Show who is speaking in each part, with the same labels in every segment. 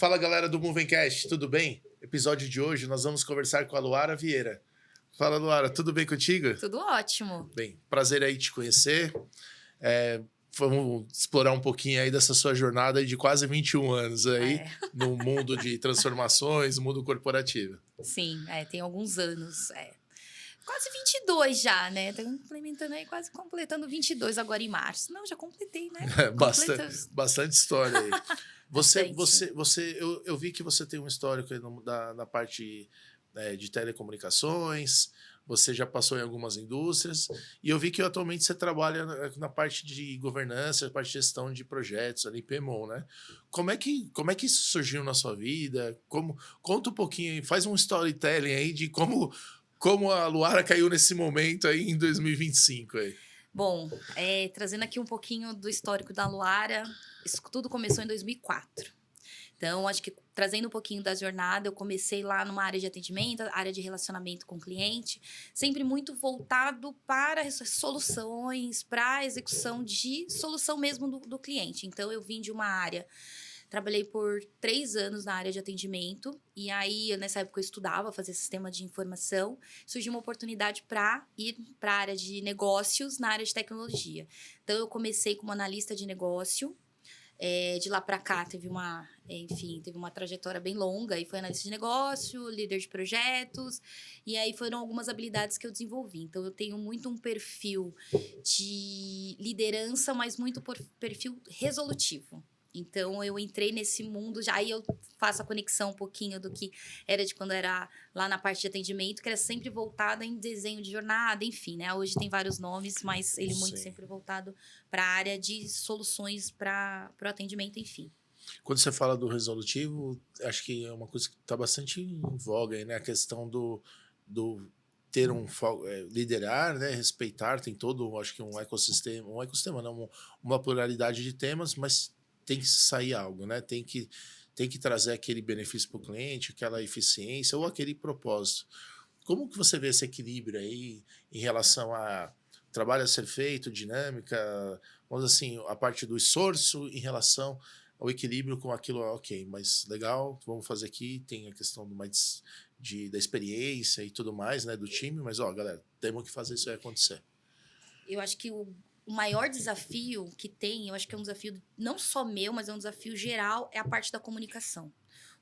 Speaker 1: Fala, galera do Movingcast, tudo bem? Episódio de hoje nós vamos conversar com a Luara Vieira. Fala, Luara, tudo bem contigo?
Speaker 2: Tudo ótimo.
Speaker 1: Bem, prazer aí te conhecer. Vamos explorar um pouquinho aí dessa sua jornada aí de quase 21 anos aí no mundo de transformações, no mundo corporativo.
Speaker 2: Sim, tem alguns anos. Quase 22 já, né? Tô implementando aí, quase completando 22 agora em março. Não, já completei, né?
Speaker 1: Bastante história aí. Eu vi que você tem um histórico aí na parte de telecomunicações, você já passou em algumas indústrias, e eu vi que atualmente você trabalha na parte de governança, na parte de gestão de projetos ali, PMO, né? Como é que isso surgiu na sua vida? Conta um pouquinho, faz um storytelling aí de como a Luara caiu nesse momento aí em 2025 aí.
Speaker 2: Bom, trazendo aqui um pouquinho do histórico da Luara, isso tudo começou em 2004. Então, acho que trazendo um pouquinho da jornada, eu comecei lá numa área de atendimento, área de relacionamento com o cliente, sempre muito voltado para soluções, para a execução de solução mesmo do cliente. Então, eu vim de uma área... Trabalhei por 3 anos na área de atendimento. E aí, nessa época, eu estudava, fazia sistema de informação. Surgiu uma oportunidade para ir para a área de negócios, na área de tecnologia. Então, eu comecei como analista de negócio. De lá para cá, teve uma trajetória bem longa. E foi analista de negócio, líder de projetos. E aí, foram algumas habilidades que eu desenvolvi. Então, eu tenho muito um perfil de liderança, mas muito perfil resolutivo. Então, eu entrei nesse mundo, já aí eu faço a conexão um pouquinho do que era de quando era lá na parte de atendimento, que era sempre voltada em desenho de jornada, enfim, né? Hoje tem vários nomes, mas ele muito sempre voltado para a área de soluções para o atendimento, enfim.
Speaker 1: Quando você fala do resolutivo, acho que é uma coisa que está bastante em voga aí, né? A questão do ter liderar, né? Respeitar, tem todo, acho que um ecossistema não, uma pluralidade de temas, mas tem que sair algo, né? Tem que trazer aquele benefício para o cliente, aquela eficiência ou aquele propósito. Como que você vê esse equilíbrio aí em relação a trabalho a ser feito, dinâmica, vamos dizer assim, a parte do esforço em relação ao equilíbrio com aquilo, ok, mas legal, vamos fazer aqui, tem a questão da experiência e tudo mais, né, do time, mas, galera, temos que fazer isso aí acontecer.
Speaker 2: Eu acho que o maior desafio que tem, eu acho que é um desafio não só meu, mas é um desafio geral, é a parte da comunicação.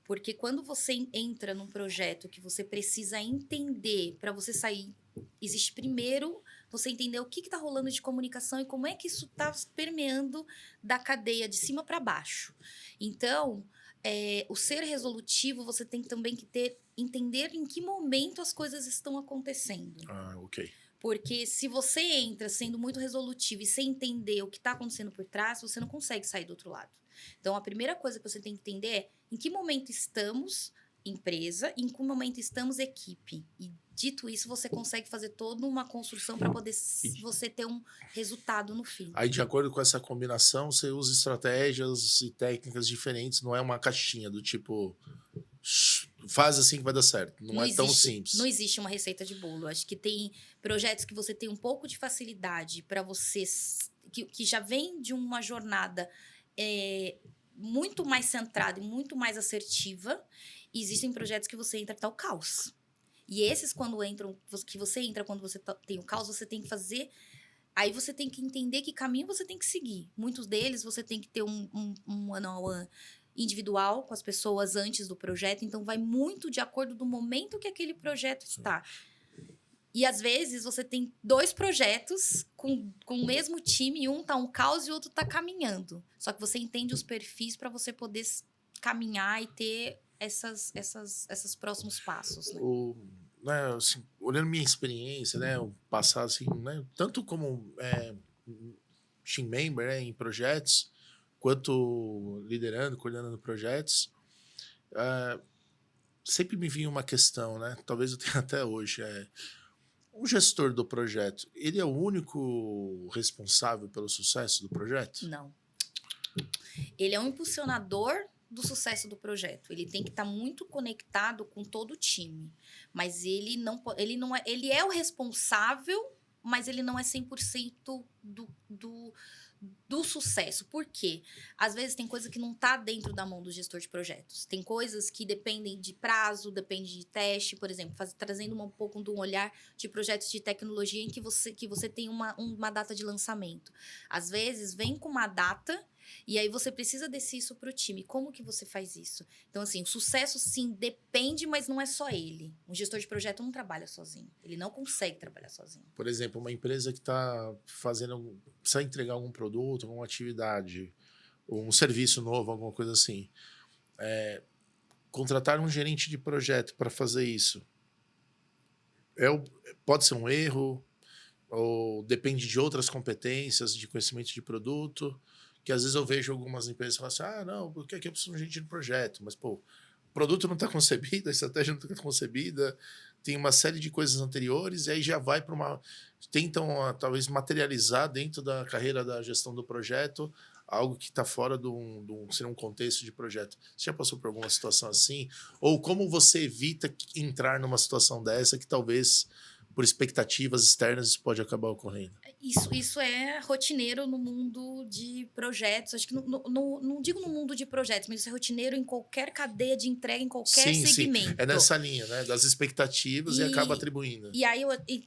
Speaker 2: Porque quando você entra num projeto que você precisa entender, para você sair, existe primeiro você entender o que está rolando de comunicação e como é que isso está permeando da cadeia de cima para baixo. Então, o ser resolutivo, você tem também que entender em que momento as coisas estão acontecendo.
Speaker 1: Ok.
Speaker 2: Porque se você entra sendo muito resolutivo e sem entender o que está acontecendo por trás, você não consegue sair do outro lado. Então, a primeira coisa que você tem que entender é em que momento estamos empresa e em que momento estamos equipe. E, dito isso, você consegue fazer toda uma construção para poder você ter um resultado no fim.
Speaker 1: Aí, de acordo com essa combinação, você usa estratégias e técnicas diferentes, não é uma caixinha do tipo... faz assim que vai dar certo. Não é tão simples.
Speaker 2: Não existe uma receita de bolo. Acho que tem projetos que você tem um pouco de facilidade para você... Que já vem de uma jornada muito mais centrada e muito mais assertiva. E existem projetos que você entra e tá o caos. E esses, quando você entra quando você tem o caos, você tem que fazer... Aí você tem que entender que caminho você tem que seguir. Muitos deles você tem que ter um one-on-one individual com as pessoas antes do projeto, então vai muito de acordo do momento que aquele projeto está. E às vezes você tem 2 projetos com o mesmo time, e um tá um caos e o outro tá caminhando. Só que você entende os perfis para você poder caminhar e ter esses próximos passos, né?
Speaker 1: Assim, olhando minha experiência, né, o passado, assim, né, tanto como team member, né, em projetos, quanto liderando, coordenando projetos, sempre me vinha uma questão, né? Talvez eu tenha até hoje. O gestor do projeto, ele é o único responsável pelo sucesso do projeto?
Speaker 2: Não. Ele é um impulsionador do sucesso do projeto. Ele tem que estar muito conectado com todo o time. Mas ele não é... Ele é o responsável, mas ele não é 100% do sucesso. Por quê? Às vezes tem coisa que não está dentro da mão do gestor de projetos. Tem coisas que dependem de prazo, depende de teste, por exemplo, trazendo um pouco de um olhar de projetos de tecnologia em que você tem uma data de lançamento. Às vezes vem com uma data e aí você precisa descer isso para o time. Como que você faz isso? Então, assim, o sucesso, sim, depende, mas não é só ele. Um gestor de projeto não trabalha sozinho. Ele não consegue trabalhar sozinho.
Speaker 1: Por exemplo, uma empresa que está precisa entregar algum produto, alguma atividade, ou um serviço novo, alguma coisa assim. Contratar um gerente de projeto para fazer isso pode ser um erro, ou depende de outras competências, de conhecimento de produto, que às vezes eu vejo algumas empresas falando assim, não, porque aqui eu preciso de um gerente de projeto, mas, pô, o produto não está concebido, a estratégia não está concebida, tem uma série de coisas anteriores, e aí já vai para tentam, talvez, materializar dentro da carreira da gestão do projeto algo que está fora ser um contexto de projeto. Você já passou por alguma situação assim? Ou como você evita entrar numa situação dessa que talvez, por expectativas externas, isso pode acabar ocorrendo?
Speaker 2: Isso é rotineiro no mundo de projetos. Acho que não digo no mundo de projetos, mas isso é rotineiro em qualquer cadeia de entrega, em qualquer segmento.
Speaker 1: Sim. É nessa linha, né? Das expectativas e acaba atribuindo.
Speaker 2: E aí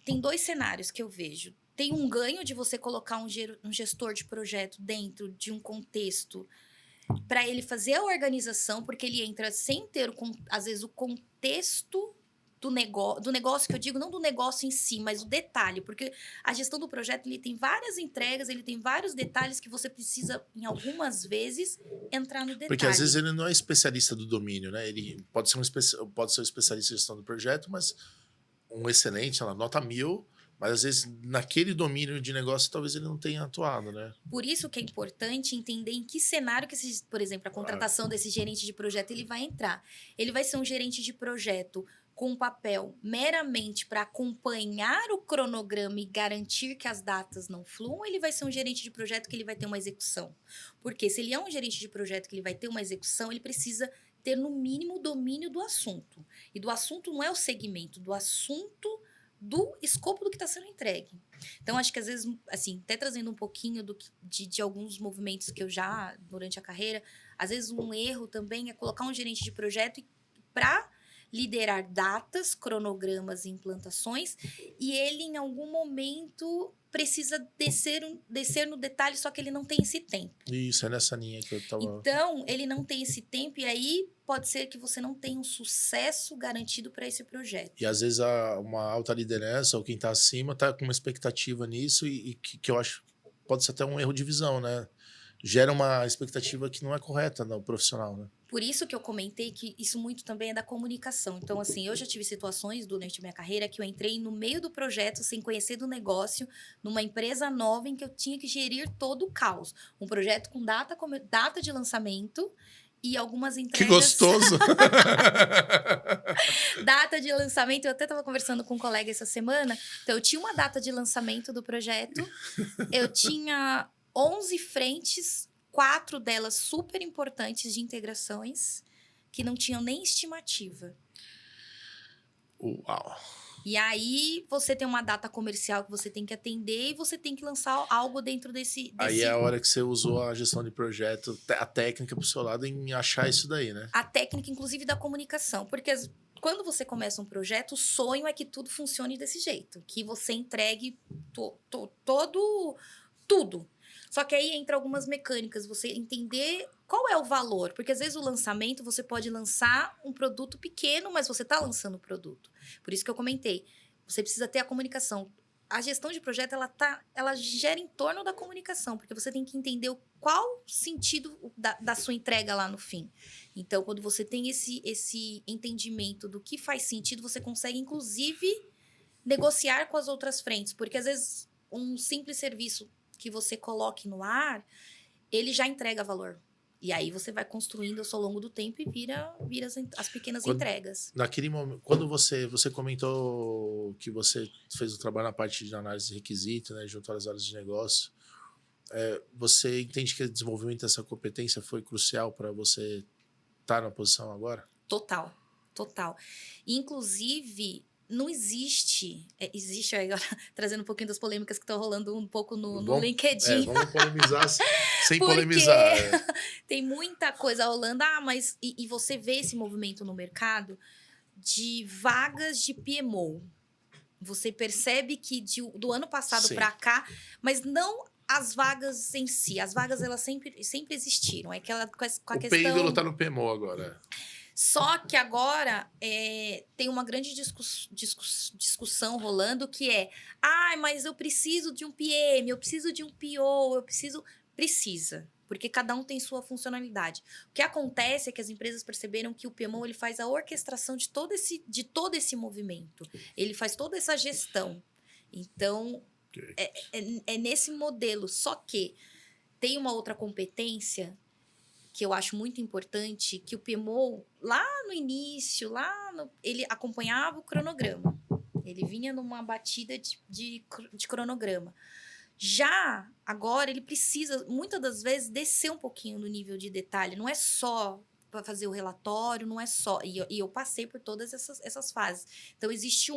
Speaker 2: tem dois cenários que eu vejo. Tem um ganho de você colocar um gestor de projeto dentro de um contexto para ele fazer a organização, porque ele entra sem ter, às vezes, o contexto do negócio, que eu digo, não do negócio em si, mas o detalhe, porque a gestão do projeto ele tem várias entregas, ele tem vários detalhes que você precisa, em algumas vezes, entrar no detalhe.
Speaker 1: Porque às vezes ele não é especialista do domínio, né? Ele pode ser um especialista em gestão do projeto, mas um excelente, ela nota 1000, mas às vezes naquele domínio de negócio talvez ele não tenha atuado, né?
Speaker 2: Por isso que é importante entender em que cenário que, por exemplo, a contratação desse gerente de projeto ele vai entrar. Ele vai ser um gerente de projeto com um papel meramente para acompanhar o cronograma e garantir que as datas não fluam, ou ele vai ser um gerente de projeto que ele vai ter uma execução? Porque se ele é um gerente de projeto que ele vai ter uma execução, ele precisa ter, no mínimo, domínio do assunto. E do assunto não é o segmento, do assunto do escopo do que está sendo entregue. Então, acho que às vezes, assim, até trazendo um pouquinho de alguns movimentos que eu já, durante a carreira, às vezes um erro também é colocar um gerente de projeto para liderar datas, cronogramas e implantações, e ele, em algum momento, precisa descer no detalhe, só que ele não tem esse tempo.
Speaker 1: Isso, é nessa linha que eu estava...
Speaker 2: Então, ele não tem esse tempo, e aí pode ser que você não tenha um sucesso garantido para esse projeto.
Speaker 1: E às vezes uma alta liderança ou quem está acima está com uma expectativa nisso e que eu acho pode ser até um erro de visão, né? Gera uma expectativa que não é correta no profissional, né?
Speaker 2: Por isso que eu comentei que isso muito também é da comunicação. Então, assim, eu já tive situações durante a minha carreira que eu entrei no meio do projeto, sem conhecer do negócio, numa empresa nova em que eu tinha que gerir todo o caos. Um projeto com data de lançamento e algumas entregas...
Speaker 1: Que gostoso!
Speaker 2: Data de lançamento, eu até estava conversando com um colega essa semana. Então, eu tinha uma data de lançamento do projeto, eu tinha 11 frentes, 4 delas super importantes de integrações, que não tinham nem estimativa.
Speaker 1: Uau!
Speaker 2: E aí, você tem uma data comercial que você tem que atender e você tem que lançar algo dentro desse...
Speaker 1: Aí é a hora que você usou a gestão de projeto, a técnica pro seu lado em achar isso daí, né?
Speaker 2: A técnica, inclusive, da comunicação. Porque quando você começa um projeto, o sonho é que tudo funcione desse jeito. Que você entregue tudo. Só que aí entra algumas mecânicas, você entender qual é o valor. Porque às vezes o lançamento, você pode lançar um produto pequeno, mas você está lançando o produto. Por isso que eu comentei, você precisa ter a comunicação. A gestão de projeto, ela gera em torno da comunicação, porque você tem que entender qual sentido da sua entrega lá no fim. Então, quando você tem esse entendimento do que faz sentido, você consegue, inclusive, negociar com as outras frentes. Porque, às vezes, um simples serviço que você coloque no ar, ele já entrega valor. E aí você vai construindo ao longo do tempo e vira as pequenas entregas.
Speaker 1: Naquele momento, quando você comentou que você fez o trabalho na parte de análise de requisito, né, junto às áreas de negócio, você entende que o desenvolvimento dessa competência foi crucial para você estar na posição agora?
Speaker 2: Total. Inclusive, não existe. Existe agora, trazendo um pouquinho das polêmicas que estão rolando um pouco no
Speaker 1: Vamos,
Speaker 2: LinkedIn.
Speaker 1: vamos polemizar sem
Speaker 2: Porque
Speaker 1: polemizar.
Speaker 2: tem muita coisa rolando. Mas e você vê esse movimento no mercado de vagas de PMO. Você percebe que do ano passado
Speaker 1: Sim.
Speaker 2: para cá, mas não as vagas em si. As vagas, elas sempre existiram. É aquela com a
Speaker 1: O
Speaker 2: questão...
Speaker 1: pêndulo tá no PMO agora.
Speaker 2: Só que agora tem uma grande discussão rolando que é... mas eu preciso de um PM, eu preciso de um PO, Precisa, porque cada um tem sua funcionalidade. O que acontece é que as empresas perceberam que o PMO ele faz a orquestração de todo esse movimento. Ele faz toda essa gestão. Então,
Speaker 1: Okay.
Speaker 2: é nesse modelo. Só que tem uma outra competência que eu acho muito importante, que o PMO, lá no início, ele acompanhava o cronograma. Ele vinha numa batida de cronograma. Já agora, ele precisa, muitas das vezes, descer um pouquinho no nível de detalhe. Não é só para fazer o relatório, não é só... E eu passei por todas essas fases. Então, existe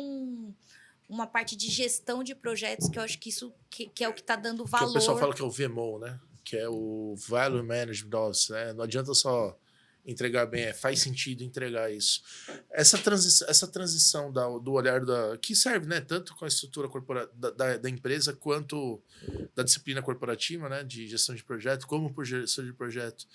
Speaker 2: uma parte de gestão de projetos que eu acho que isso que é o que está dando valor.
Speaker 1: Que o pessoal fala que é o VMO, né? Que é o Value Management Office, né? Não adianta só entregar bem, faz sentido entregar isso. Essa transição do olhar que serve, né? Tanto com a estrutura da empresa quanto da disciplina corporativa, né? De gestão de projeto, como por gestão de projeto.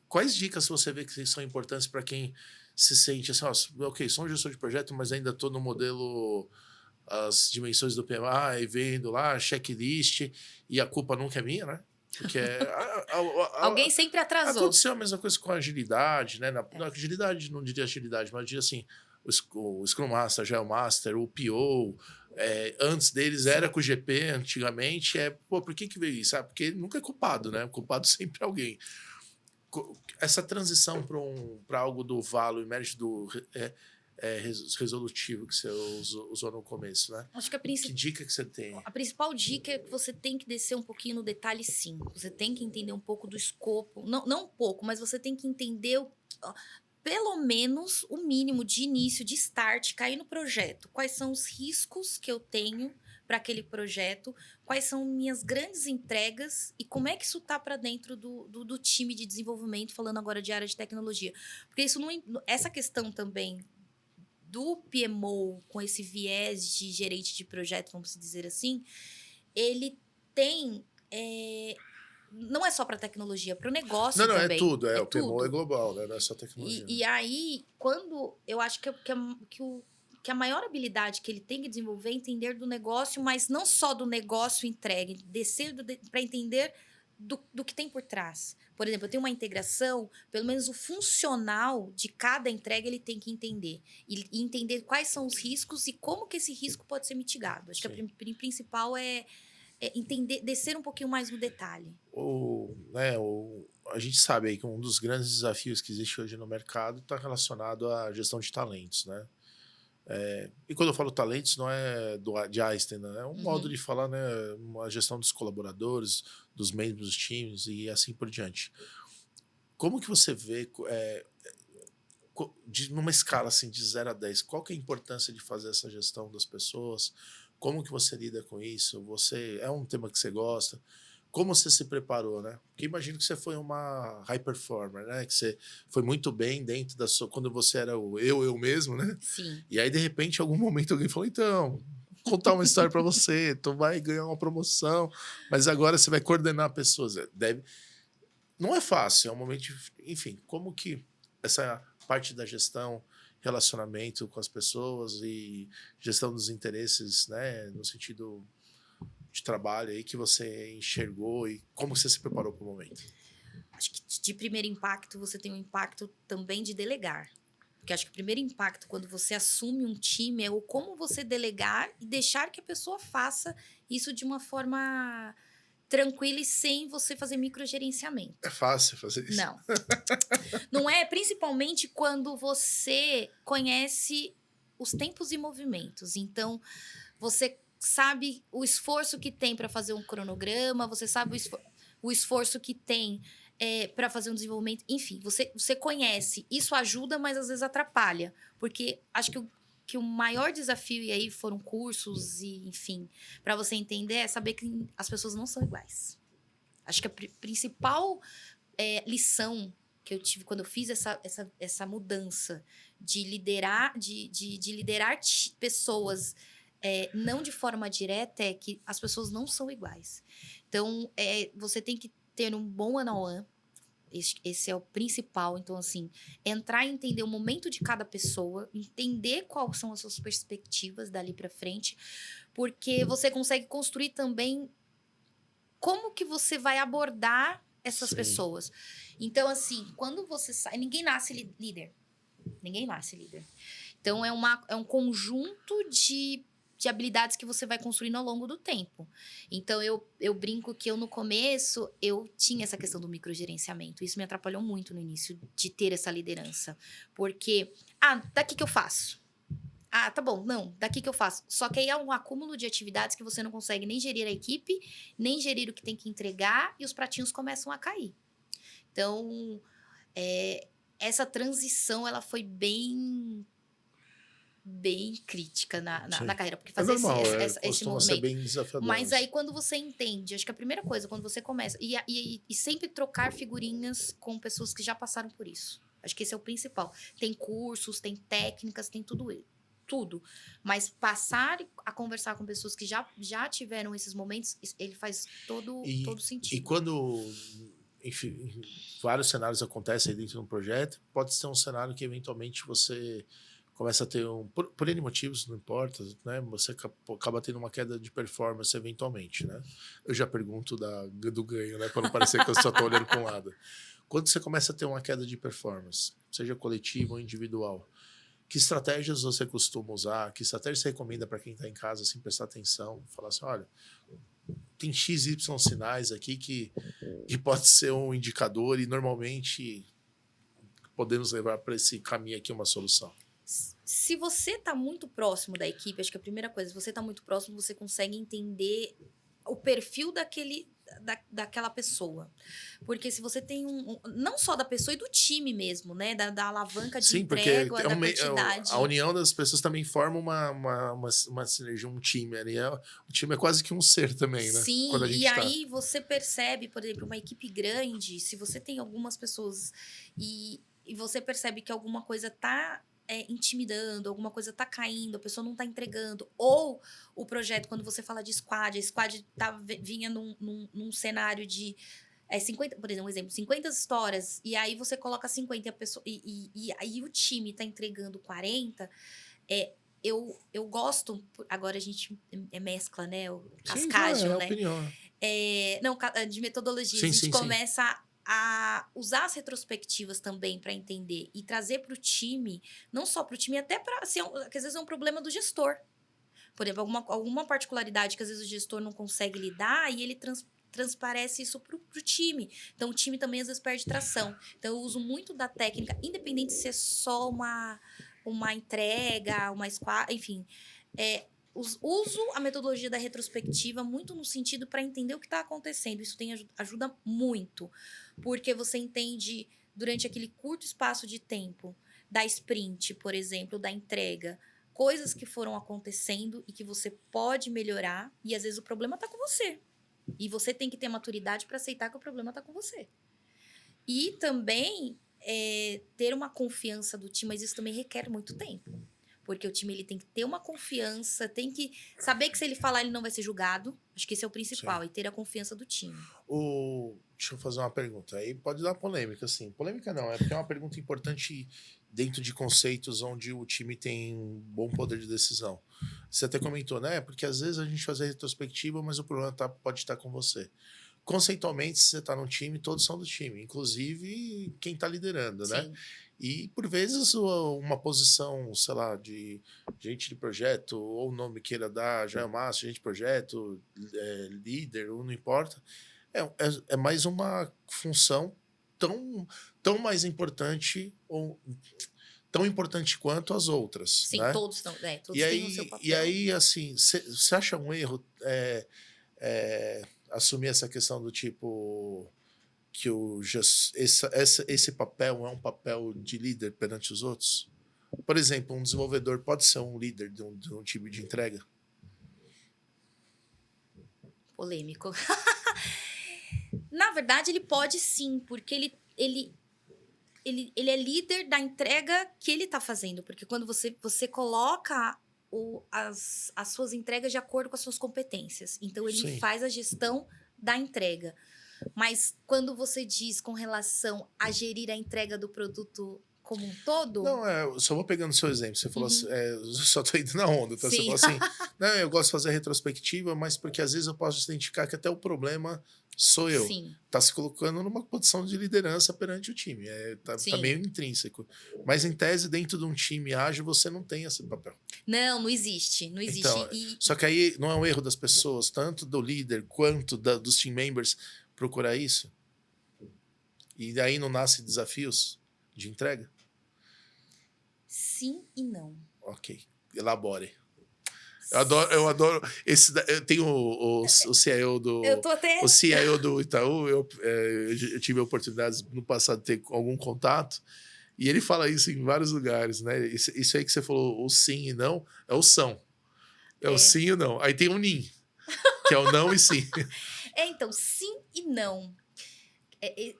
Speaker 1: Quais dicas você vê que são importantes para quem se sente assim, ok, sou um gestor de projeto, mas ainda estou no modelo, as dimensões do PMA, e vendo lá, checklist, e a culpa nunca é minha, né? Porque
Speaker 2: alguém sempre atrasou.
Speaker 1: Aconteceu a mesma coisa com a agilidade, né? Na agilidade, não diria agilidade, mas diria assim, o Scrum Master, Agile Master, o PO, antes deles era com o GP, antigamente, por que veio isso? Porque nunca é culpado, né? O culpado sempre é alguém. Essa transição para algo do value, management do resolutivo que você usou no começo, né?
Speaker 2: Acho que
Speaker 1: que dica que você tem?
Speaker 2: A principal dica é que você tem que descer um pouquinho no detalhe, sim. Você tem que entender um pouco do escopo. Não um pouco, mas você tem que entender pelo menos o mínimo de início, de start, cair no projeto. Quais são os riscos que eu tenho para aquele projeto, quais são minhas grandes entregas e como é que isso está para dentro do time de desenvolvimento, falando agora de área de tecnologia. Porque isso essa questão também do PMO com esse viés de gerente de projeto, vamos dizer assim, ele tem... não é só para tecnologia, para o negócio também.
Speaker 1: Não, é tudo. O
Speaker 2: tudo.
Speaker 1: PMO é global, né? Não é só tecnologia.
Speaker 2: E aí, quando eu acho que a maior habilidade que ele tem que desenvolver é entender do negócio, mas não só do negócio entregue, descer para entender do que tem por trás. Por exemplo, eu tenho uma integração, pelo menos o funcional de cada entrega ele tem que entender. E entender quais são os riscos e como que esse risco pode ser mitigado. Acho que a principal é entender, descer um pouquinho mais no detalhe.
Speaker 1: A gente sabe aí que um dos grandes desafios que existe hoje no mercado está relacionado à gestão de talentos, né? E quando eu falo talentos, não é de Einstein, né? É um modo de falar, né? Uma gestão dos colaboradores, dos membros dos times e assim por diante. Como que você vê, numa escala assim, de 0 a 10, qual que é a importância de fazer essa gestão das pessoas? Como que você lida com isso? É um tema que você gosta? Como você se preparou, né? Porque imagino que você foi uma high performer, né? Que você foi muito bem dentro da sua... Quando você era eu mesmo, né?
Speaker 2: Sim.
Speaker 1: E aí, de repente, em algum momento, alguém falou, então, vou contar uma história para você, tu vai ganhar uma promoção, mas agora você vai coordenar pessoas. Não é fácil, é um momento... Enfim, como que essa parte da gestão, relacionamento com as pessoas e gestão dos interesses, né? No sentido... de trabalho aí que você enxergou e como você se preparou para o momento?
Speaker 2: Acho que de primeiro impacto, você tem um impacto também de delegar. Porque acho que o primeiro impacto, quando você assume um time, é o como você delegar e deixar que a pessoa faça isso de uma forma tranquila e sem você fazer microgerenciamento.
Speaker 1: É fácil fazer isso?
Speaker 2: Não. Não é, principalmente quando você conhece os tempos e movimentos. Então, você sabe o esforço que tem para fazer um cronograma, você sabe o esforço que tem para fazer um desenvolvimento. Enfim, você conhece. Isso ajuda, mas às vezes atrapalha. Porque acho que o maior desafio, e aí foram cursos e, enfim, para você entender, é saber que as pessoas não são iguais. Acho que a principal lição que eu tive quando eu fiz essa mudança de liderar, de liderar pessoas não de forma direta é que as pessoas não são iguais. Então, você tem que ter um bom one-on-one. Esse é o principal. Então, assim, entrar e entender o momento de cada pessoa, entender quais são as suas perspectivas dali para frente, porque você consegue construir também como que você vai abordar essas pessoas. Então, assim, quando você sai... Ninguém nasce líder. Ninguém nasce líder. Então, é um conjunto de habilidades que você vai construindo ao longo do tempo. Então, eu brinco que no começo, eu tinha essa questão do microgerenciamento. Isso me atrapalhou muito no início de ter essa liderança. Porque, daqui que eu faço. Tá bom, não, daqui que eu faço. Só que aí é um acúmulo de atividades que você não consegue nem gerir a equipe, nem gerir o que tem que entregar, e os pratinhos começam a cair. Então, essa transição, ela foi bem crítica na carreira. Porque fazer
Speaker 1: normal,
Speaker 2: esse movimento.
Speaker 1: Ser bem desafiador.
Speaker 2: Mas aí, quando você entende, acho que a primeira coisa, quando você começa... E sempre trocar figurinhas com pessoas que já passaram por isso. Acho que esse é o principal. Tem cursos, tem técnicas, tem tudo isso. Tudo. Mas passar a conversar com pessoas que já tiveram esses momentos, ele faz todo sentido.
Speaker 1: E quando, enfim, vários cenários acontecem aí dentro de um projeto, pode ser um cenário que eventualmente você começa a ter por N motivos, não importa, né? Você acaba tendo uma queda de performance eventualmente, né? Eu já pergunto do ganho, né? Para não parecer que eu só estou olhando para um lado. Quando você começa a ter uma queda de performance, seja coletiva ou individual, que estratégias você costuma usar? Que estratégia você recomenda para quem está em casa, assim, prestar atenção? Falar assim, olha, tem XY sinais aqui que pode ser um indicador e normalmente podemos levar para esse caminho aqui uma solução.
Speaker 2: Se você está muito próximo da equipe, acho que a primeira coisa, se você está muito próximo, você consegue entender o perfil daquela pessoa. Porque se você tem não só da pessoa e do time mesmo, né? Da alavanca de entrega, da quantidade.
Speaker 1: A união das pessoas também forma uma sinergia, um time. O time é quase que um ser também, né?
Speaker 2: Sim, aí você percebe, por exemplo, uma equipe grande, se você tem algumas pessoas e você percebe que alguma coisa tá intimidando, alguma coisa tá caindo, a pessoa não tá entregando. Ou o projeto, quando você fala de squad, a squad vinha num cenário de 50, por exemplo, 50 histórias, e aí você coloca 50 e a pessoa, e aí o time tá entregando 40, eu gosto, agora a gente mescla, né, o cascagem, né?
Speaker 1: Opinião.
Speaker 2: Não, de metodologia, a gente começa a usar as retrospectivas também para entender e trazer para o time, não só para o time, até para que às vezes é um problema do gestor. Por exemplo, alguma particularidade que às vezes o gestor não consegue lidar e ele transparece isso para o time. Então, o time também às vezes perde tração. Então, eu uso muito da técnica, independente de ser só uma entrega, uma squad, enfim. Uso a metodologia da retrospectiva muito no sentido para entender o que está acontecendo. Isso ajuda muito, porque você entende durante aquele curto espaço de tempo da sprint, por exemplo, da entrega, coisas que foram acontecendo e que você pode melhorar, e às vezes o problema está com você. E você tem que ter maturidade para aceitar que o problema está com você. E também ter uma confiança do time, mas isso também requer muito tempo. Porque o time ele tem que ter uma confiança, tem que saber que se ele falar ele não vai ser julgado. Acho que esse é o principal, e ter a confiança do time.
Speaker 1: Deixa eu fazer uma pergunta. Aí pode dar polêmica, assim. Polêmica não, é porque é uma pergunta importante dentro de conceitos onde o time tem um bom poder de decisão. Você até comentou, né? Porque às vezes a gente faz a retrospectiva, mas o problema pode estar com você. Conceitualmente, se você está no time, todos são do time, inclusive quem está liderando, né? E, por vezes, uma posição, sei lá, de gente de projeto, ou o nome queira dar, já é massa, gente de projeto, líder, ou não importa, é mais uma função tão mais importante, ou tão importante quanto as outras.
Speaker 2: Sim,
Speaker 1: né?
Speaker 2: todos têm o seu papel.
Speaker 1: E aí, assim, você acha um erro assumir essa questão do tipo que esse papel é um papel de líder perante os outros? Por exemplo, um desenvolvedor pode ser um líder de um time de entrega?
Speaker 2: Polêmico. Na verdade, ele pode sim, porque ele é líder da entrega que ele está fazendo. Porque quando você coloca as suas entregas de acordo com as suas competências. Então, ele
Speaker 1: Sim.
Speaker 2: faz a gestão da entrega. Mas quando você diz com relação a gerir a entrega do produto como um todo...
Speaker 1: Não, eu só vou pegando o seu exemplo. Você falou assim, eu só tô indo na onda. Tá? Você
Speaker 2: Sim.
Speaker 1: falou assim, não, eu gosto de fazer retrospectiva, mas porque às vezes eu posso identificar que até o problema sou eu.
Speaker 2: Sim.
Speaker 1: Tá se colocando numa posição de liderança perante o time. Tá
Speaker 2: Sim.
Speaker 1: meio intrínseco. Mas em tese, dentro de um time ágil, você não tem esse papel.
Speaker 2: Não existe. Não existe.
Speaker 1: Então, só que aí não é um erro das pessoas, tanto do líder quanto dos team members, procurar isso? E daí não nasce desafios de entrega?
Speaker 2: Sim e não.
Speaker 1: Ok, elabore. Eu adoro eu tenho o CIO do
Speaker 2: Eu tô até...
Speaker 1: o CIO do Itaú, eu tive a oportunidade no passado de ter algum contato, e ele fala isso em vários lugares, né? Isso aí que você falou, o sim e não, é o são. É o sim e não. Aí tem o nim, que é o não e sim.
Speaker 2: Então, sim e não.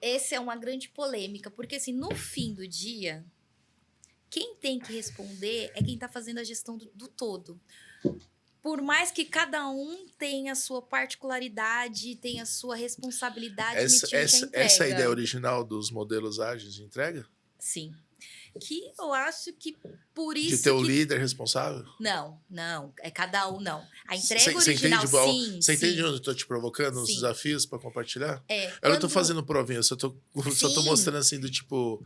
Speaker 2: Essa é uma grande polêmica, porque assim, no fim do dia, quem tem que responder é quem está fazendo a gestão do todo. Por mais que cada um tenha a sua particularidade, tenha a sua responsabilidade no time que entrega.
Speaker 1: Essa é a ideia original dos modelos ágeis de entrega?
Speaker 2: Sim. Que eu acho que por isso
Speaker 1: de ter o líder responsável?
Speaker 2: Não. É cada um, não. A entrega original, sim.
Speaker 1: Você entende onde eu tô te provocando os
Speaker 2: Sim.
Speaker 1: desafios para compartilhar?
Speaker 2: Eu
Speaker 1: não tô fazendo provinha, eu só tô mostrando assim do tipo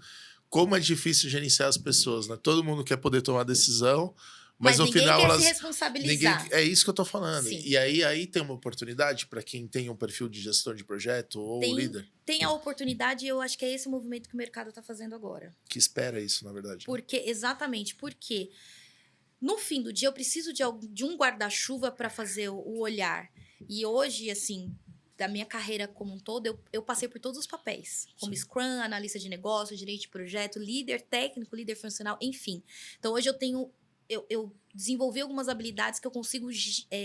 Speaker 1: como é difícil gerenciar as pessoas, né? Todo mundo quer poder tomar decisão, mas no
Speaker 2: ninguém
Speaker 1: final
Speaker 2: quer
Speaker 1: elas
Speaker 2: se responsabilizar.
Speaker 1: é isso que eu tô falando.
Speaker 2: Sim.
Speaker 1: E aí tem uma oportunidade para quem tem um perfil de gestor de projeto ou líder.
Speaker 2: Tem a oportunidade, e eu acho que é esse movimento que o mercado está fazendo agora.
Speaker 1: Que espera isso, na verdade.
Speaker 2: Exatamente, porque no fim do dia eu preciso de um guarda-chuva para fazer o olhar. E hoje, assim, da minha carreira como um todo, eu passei por todos os papéis. Como
Speaker 1: Sim.
Speaker 2: Scrum, analista de negócio, gerente de projeto, líder técnico, líder funcional, enfim. Então, hoje eu desenvolvi algumas habilidades que eu consigo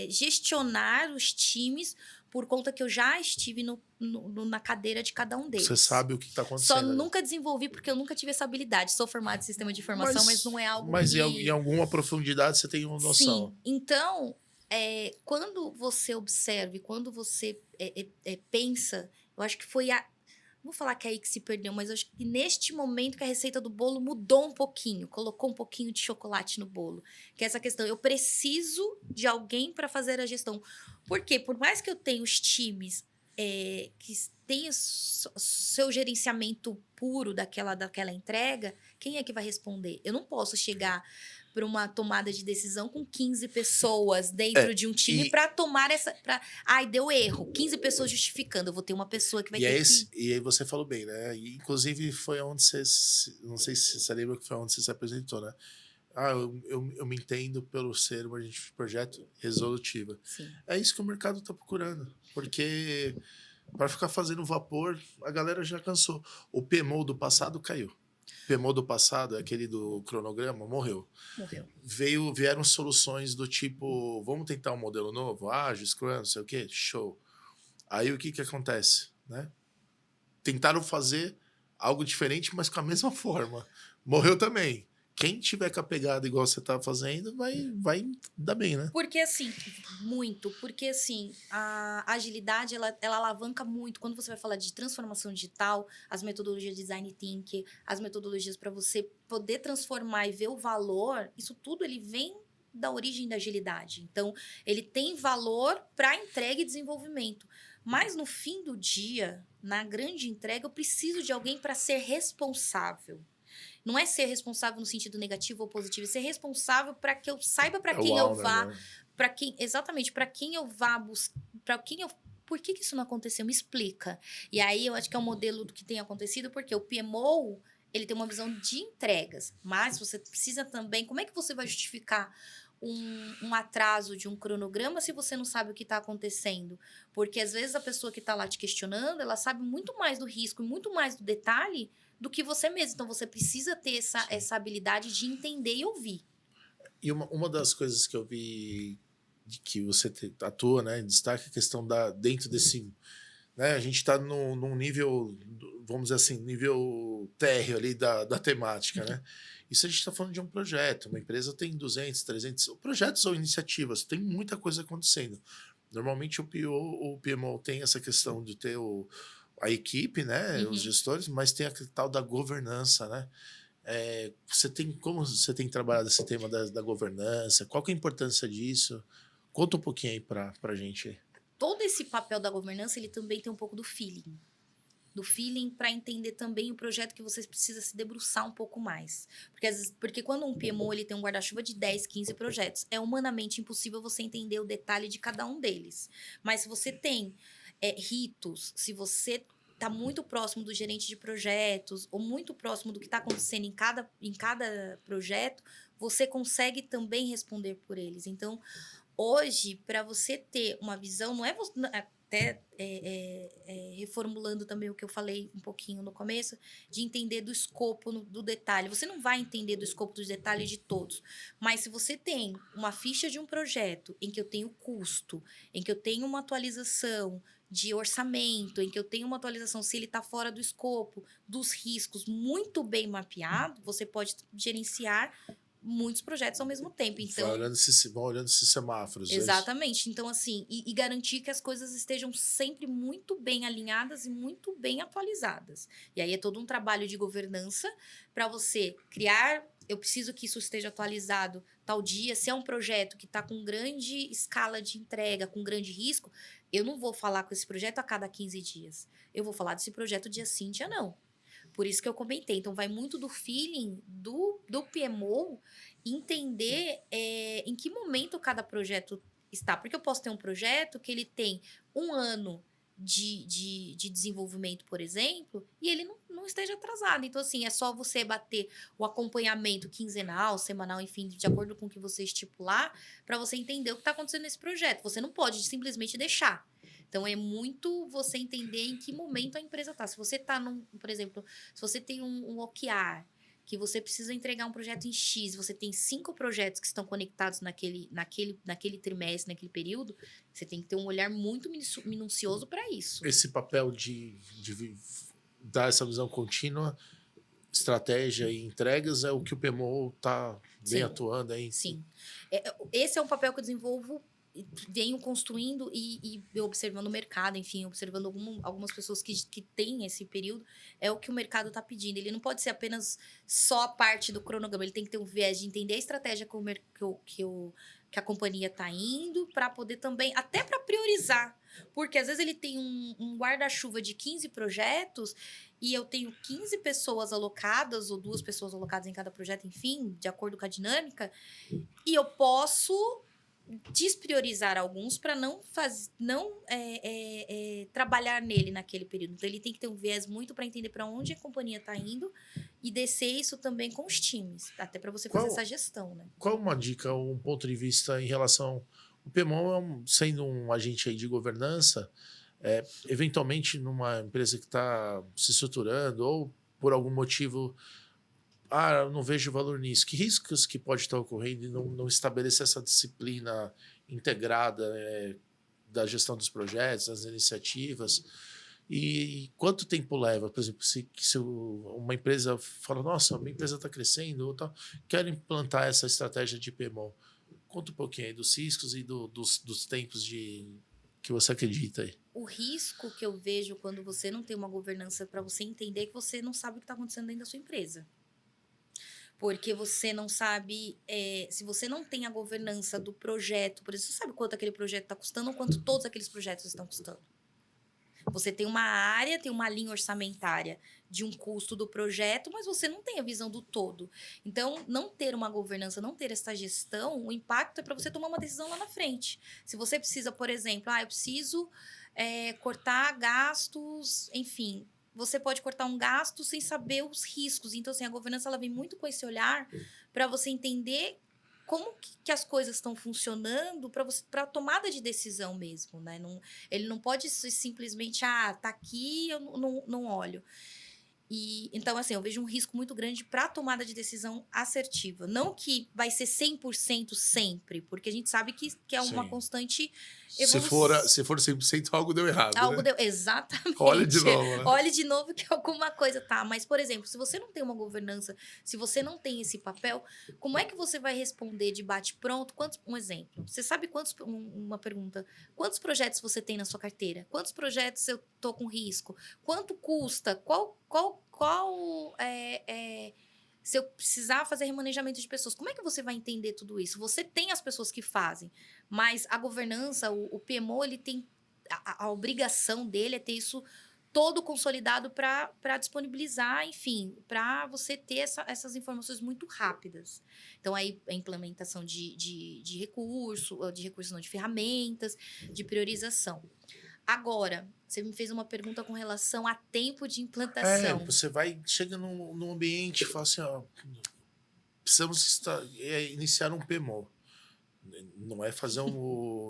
Speaker 2: gestionar os times por conta que eu já estive na cadeira de cada um deles.
Speaker 1: Você sabe o que está acontecendo.
Speaker 2: Só nunca desenvolvi porque eu nunca tive essa habilidade. Sou formada em sistema de informação, mas não é algo
Speaker 1: Mas
Speaker 2: que...
Speaker 1: em alguma profundidade você tem uma noção.
Speaker 2: Sim. Então, quando você observa, quando você pensa, eu acho que foi não vou falar que é aí que se perdeu, mas eu acho que neste momento que a receita do bolo mudou um pouquinho, colocou um pouquinho de chocolate no bolo. Que é essa questão, eu preciso de alguém para fazer a gestão. Por quê? Por mais que eu tenha os times que tenham seu gerenciamento puro daquela entrega, quem é que vai responder? Eu não posso chegar para uma tomada de decisão com 15 pessoas dentro de um time para tomar essa... Ai, deu erro. 15 pessoas justificando. Eu vou ter uma pessoa que vai ter que...
Speaker 1: E aí você falou bem, né? E, inclusive foi onde você... Não sei se você lembra que foi onde você se apresentou, né? Eu me entendo pelo ser uma agente de projeto resolutiva.
Speaker 2: Sim.
Speaker 1: É isso que o mercado está procurando. Porque para ficar fazendo vapor, a galera já cansou. O PMO do passado caiu. O PMO do passado, aquele do cronograma, morreu. Vieram soluções do tipo, vamos tentar um modelo novo? Ágil, Scrum, não sei o quê? Show. Aí o que acontece? Né? Tentaram fazer algo diferente, mas com a mesma forma. Morreu também. Quem tiver com a pegada igual você tá fazendo, vai dar bem, né?
Speaker 2: Porque assim, porque assim, a agilidade, ela alavanca muito. Quando você vai falar de transformação digital, as metodologias de design thinking, as metodologias para você poder transformar e ver o valor, isso tudo ele vem da origem da agilidade. Então, ele tem valor para entrega e desenvolvimento. Mas no fim do dia, na grande entrega, eu preciso de alguém para ser responsável. Não é ser responsável no sentido negativo ou positivo, é ser responsável para que eu saiba para quem eu vá, para quem eu vá buscar, por que isso não aconteceu? Me explica. E aí eu acho que é um modelo do que tem acontecido, porque o PMO, ele tem uma visão de entregas, mas você precisa também, como é que você vai justificar um atraso de um cronograma se você não sabe o que está acontecendo. Porque às vezes a pessoa que está lá te questionando, ela sabe muito mais do risco e muito mais do detalhe do que você mesmo. Então você precisa ter essa habilidade de entender e ouvir.
Speaker 1: E uma das coisas que eu vi de que você atua, né, em destaque, a questão dentro desse, né, a gente está num nível, vamos dizer assim, nível térreo ali da temática, né? Isso a gente está falando de um projeto, uma empresa tem 200, 300 projetos ou iniciativas, tem muita coisa acontecendo. Normalmente o PMO tem essa questão de ter a equipe, né, os gestores, mas tem a tal da governança, né? Como você tem trabalhado esse tema da governança? Qual que é a importância disso? Conta um pouquinho aí para a gente.
Speaker 2: Todo esse papel da governança, ele também tem um pouco do feeling. Do feeling para entender também o projeto que você precisa se debruçar um pouco mais. Porque quando um PMO ele tem um guarda-chuva de 10, 15 projetos, é humanamente impossível você entender o detalhe de cada um deles. Mas se você tem ritos, se você está muito próximo do gerente de projetos ou muito próximo do que está acontecendo em cada projeto, você consegue também responder por eles. Então, hoje, para você ter uma visão, não é até reformulando também o que eu falei um pouquinho no começo, de entender do escopo, do detalhe. Você não vai entender do escopo dos detalhes de todos, mas se você tem uma ficha de um projeto em que eu tenho custo, em que eu tenho uma atualização de orçamento, em que eu tenho uma atualização se ele está fora do escopo, dos riscos muito bem mapeado, você pode gerenciar muitos projetos ao mesmo tempo. Então,
Speaker 1: Vão olhando esses semáforos.
Speaker 2: exatamente. Então, assim, e garantir que as coisas estejam sempre muito bem alinhadas e muito bem atualizadas. E aí é todo um trabalho de governança para você criar. Eu preciso que isso esteja atualizado tal dia. Se é um projeto que está com grande escala de entrega, com grande risco, eu não vou falar com esse projeto a cada 15 dias. Eu vou falar desse projeto dia sim, dia não. Por isso que eu comentei. Então, vai muito do feeling do PMO entender em que momento cada projeto está. Porque eu posso ter um projeto que ele tem 1 ano de desenvolvimento, por exemplo, e ele não esteja atrasado. Então, assim, é só você bater o acompanhamento quinzenal, semanal, enfim, de acordo com o que você estipular, para você entender o que está acontecendo nesse projeto. Você não pode simplesmente deixar. Então, é muito você entender em que momento a empresa está. Se você está por exemplo, se você tem um OKR, que você precisa entregar um projeto em X, você tem 5 projetos que estão conectados naquele trimestre, naquele período, você tem que ter um olhar muito minucioso para isso.
Speaker 1: Esse papel de dar essa visão contínua, estratégia e entregas é o que o PMO está bem atuando aí.
Speaker 2: Sim. Esse é um papel que eu desenvolvo, venho construindo e observando o mercado, enfim, observando algumas pessoas que têm esse período, é o que o mercado está pedindo. Ele não pode ser apenas só a parte do cronograma, ele tem que ter um viés de entender a estratégia que a companhia está indo, para poder também, até para priorizar. Porque às vezes ele tem um guarda-chuva de 15 projetos e eu tenho 15 pessoas alocadas, ou 2 pessoas alocadas em cada projeto, enfim, de acordo com a dinâmica, e eu posso despriorizar alguns para não trabalhar nele naquele período. Então, ele tem que ter um viés muito para entender para onde a companhia está indo e descer isso também com os times, até para você fazer essa gestão, né?
Speaker 1: Qual uma dica, um ponto de vista em relação... O PMO, sendo um agente aí de governança, eventualmente numa empresa que está se estruturando ou por algum motivo... eu não vejo valor nisso. Que riscos que pode estar ocorrendo e não estabelecer essa disciplina integrada da gestão dos projetos, das iniciativas? E quanto tempo leva? Por exemplo, se uma empresa fala, nossa, minha empresa está crescendo, ou tal, quero implantar essa estratégia de PMO. Conta um pouquinho aí dos riscos e dos tempos que você acredita aí.
Speaker 2: O risco que eu vejo quando você não tem uma governança para você entender é que você não sabe o que está acontecendo dentro da sua empresa. Porque você não sabe, se você não tem a governança do projeto, por exemplo, você sabe quanto aquele projeto está custando ou quanto todos aqueles projetos estão custando. Você tem uma área, tem uma linha orçamentária de um custo do projeto, mas você não tem a visão do todo. Então, não ter uma governança, não ter essa gestão, o impacto é para você tomar uma decisão lá na frente. Se você precisa, por exemplo, eu preciso cortar gastos, enfim... Você pode cortar um gasto sem saber os riscos. Então, assim, a governança ela vem muito com esse olhar para você entender como que as coisas estão funcionando para tomada de decisão mesmo, né? Ele não pode simplesmente, tá aqui, eu não olho. E, então, assim, eu vejo um risco muito grande para a tomada de decisão assertiva. Não que vai ser 100% sempre, porque a gente sabe que é uma
Speaker 1: Sim.
Speaker 2: constante
Speaker 1: Se
Speaker 2: evolução.
Speaker 1: for 100%, algo deu errado,
Speaker 2: Algo
Speaker 1: né?
Speaker 2: deu. Exatamente.
Speaker 1: Olha de novo, né?
Speaker 2: Olhe de novo que alguma coisa tá. Mas, por exemplo, se você não tem uma governança, se você não tem esse papel, como é que você vai responder de bate-pronto? Um exemplo. Você sabe uma pergunta. Quantos projetos você tem na sua carteira? Quantos projetos eu tô com risco? Quanto custa? Se eu precisar fazer remanejamento de pessoas, como é que você vai entender tudo isso? Você tem as pessoas que fazem, mas a governança, o PMO, ele tem a obrigação dele é ter isso todo consolidado para disponibilizar, enfim, para você ter essas informações muito rápidas. Então, aí a implementação de recursos não, de ferramentas, de priorização. Agora, você me fez uma pergunta com relação a tempo de implantação.
Speaker 1: Você chega num ambiente e fala assim, ó, precisamos iniciar um PMO. Não é fazer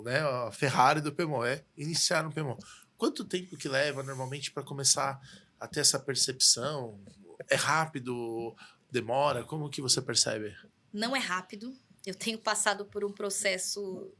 Speaker 1: né, a Ferrari do PMO, é iniciar um PMO. Quanto tempo que leva normalmente para começar a ter essa percepção? É rápido? Demora? Como que você percebe?
Speaker 2: Não é rápido. Eu tenho passado por um processo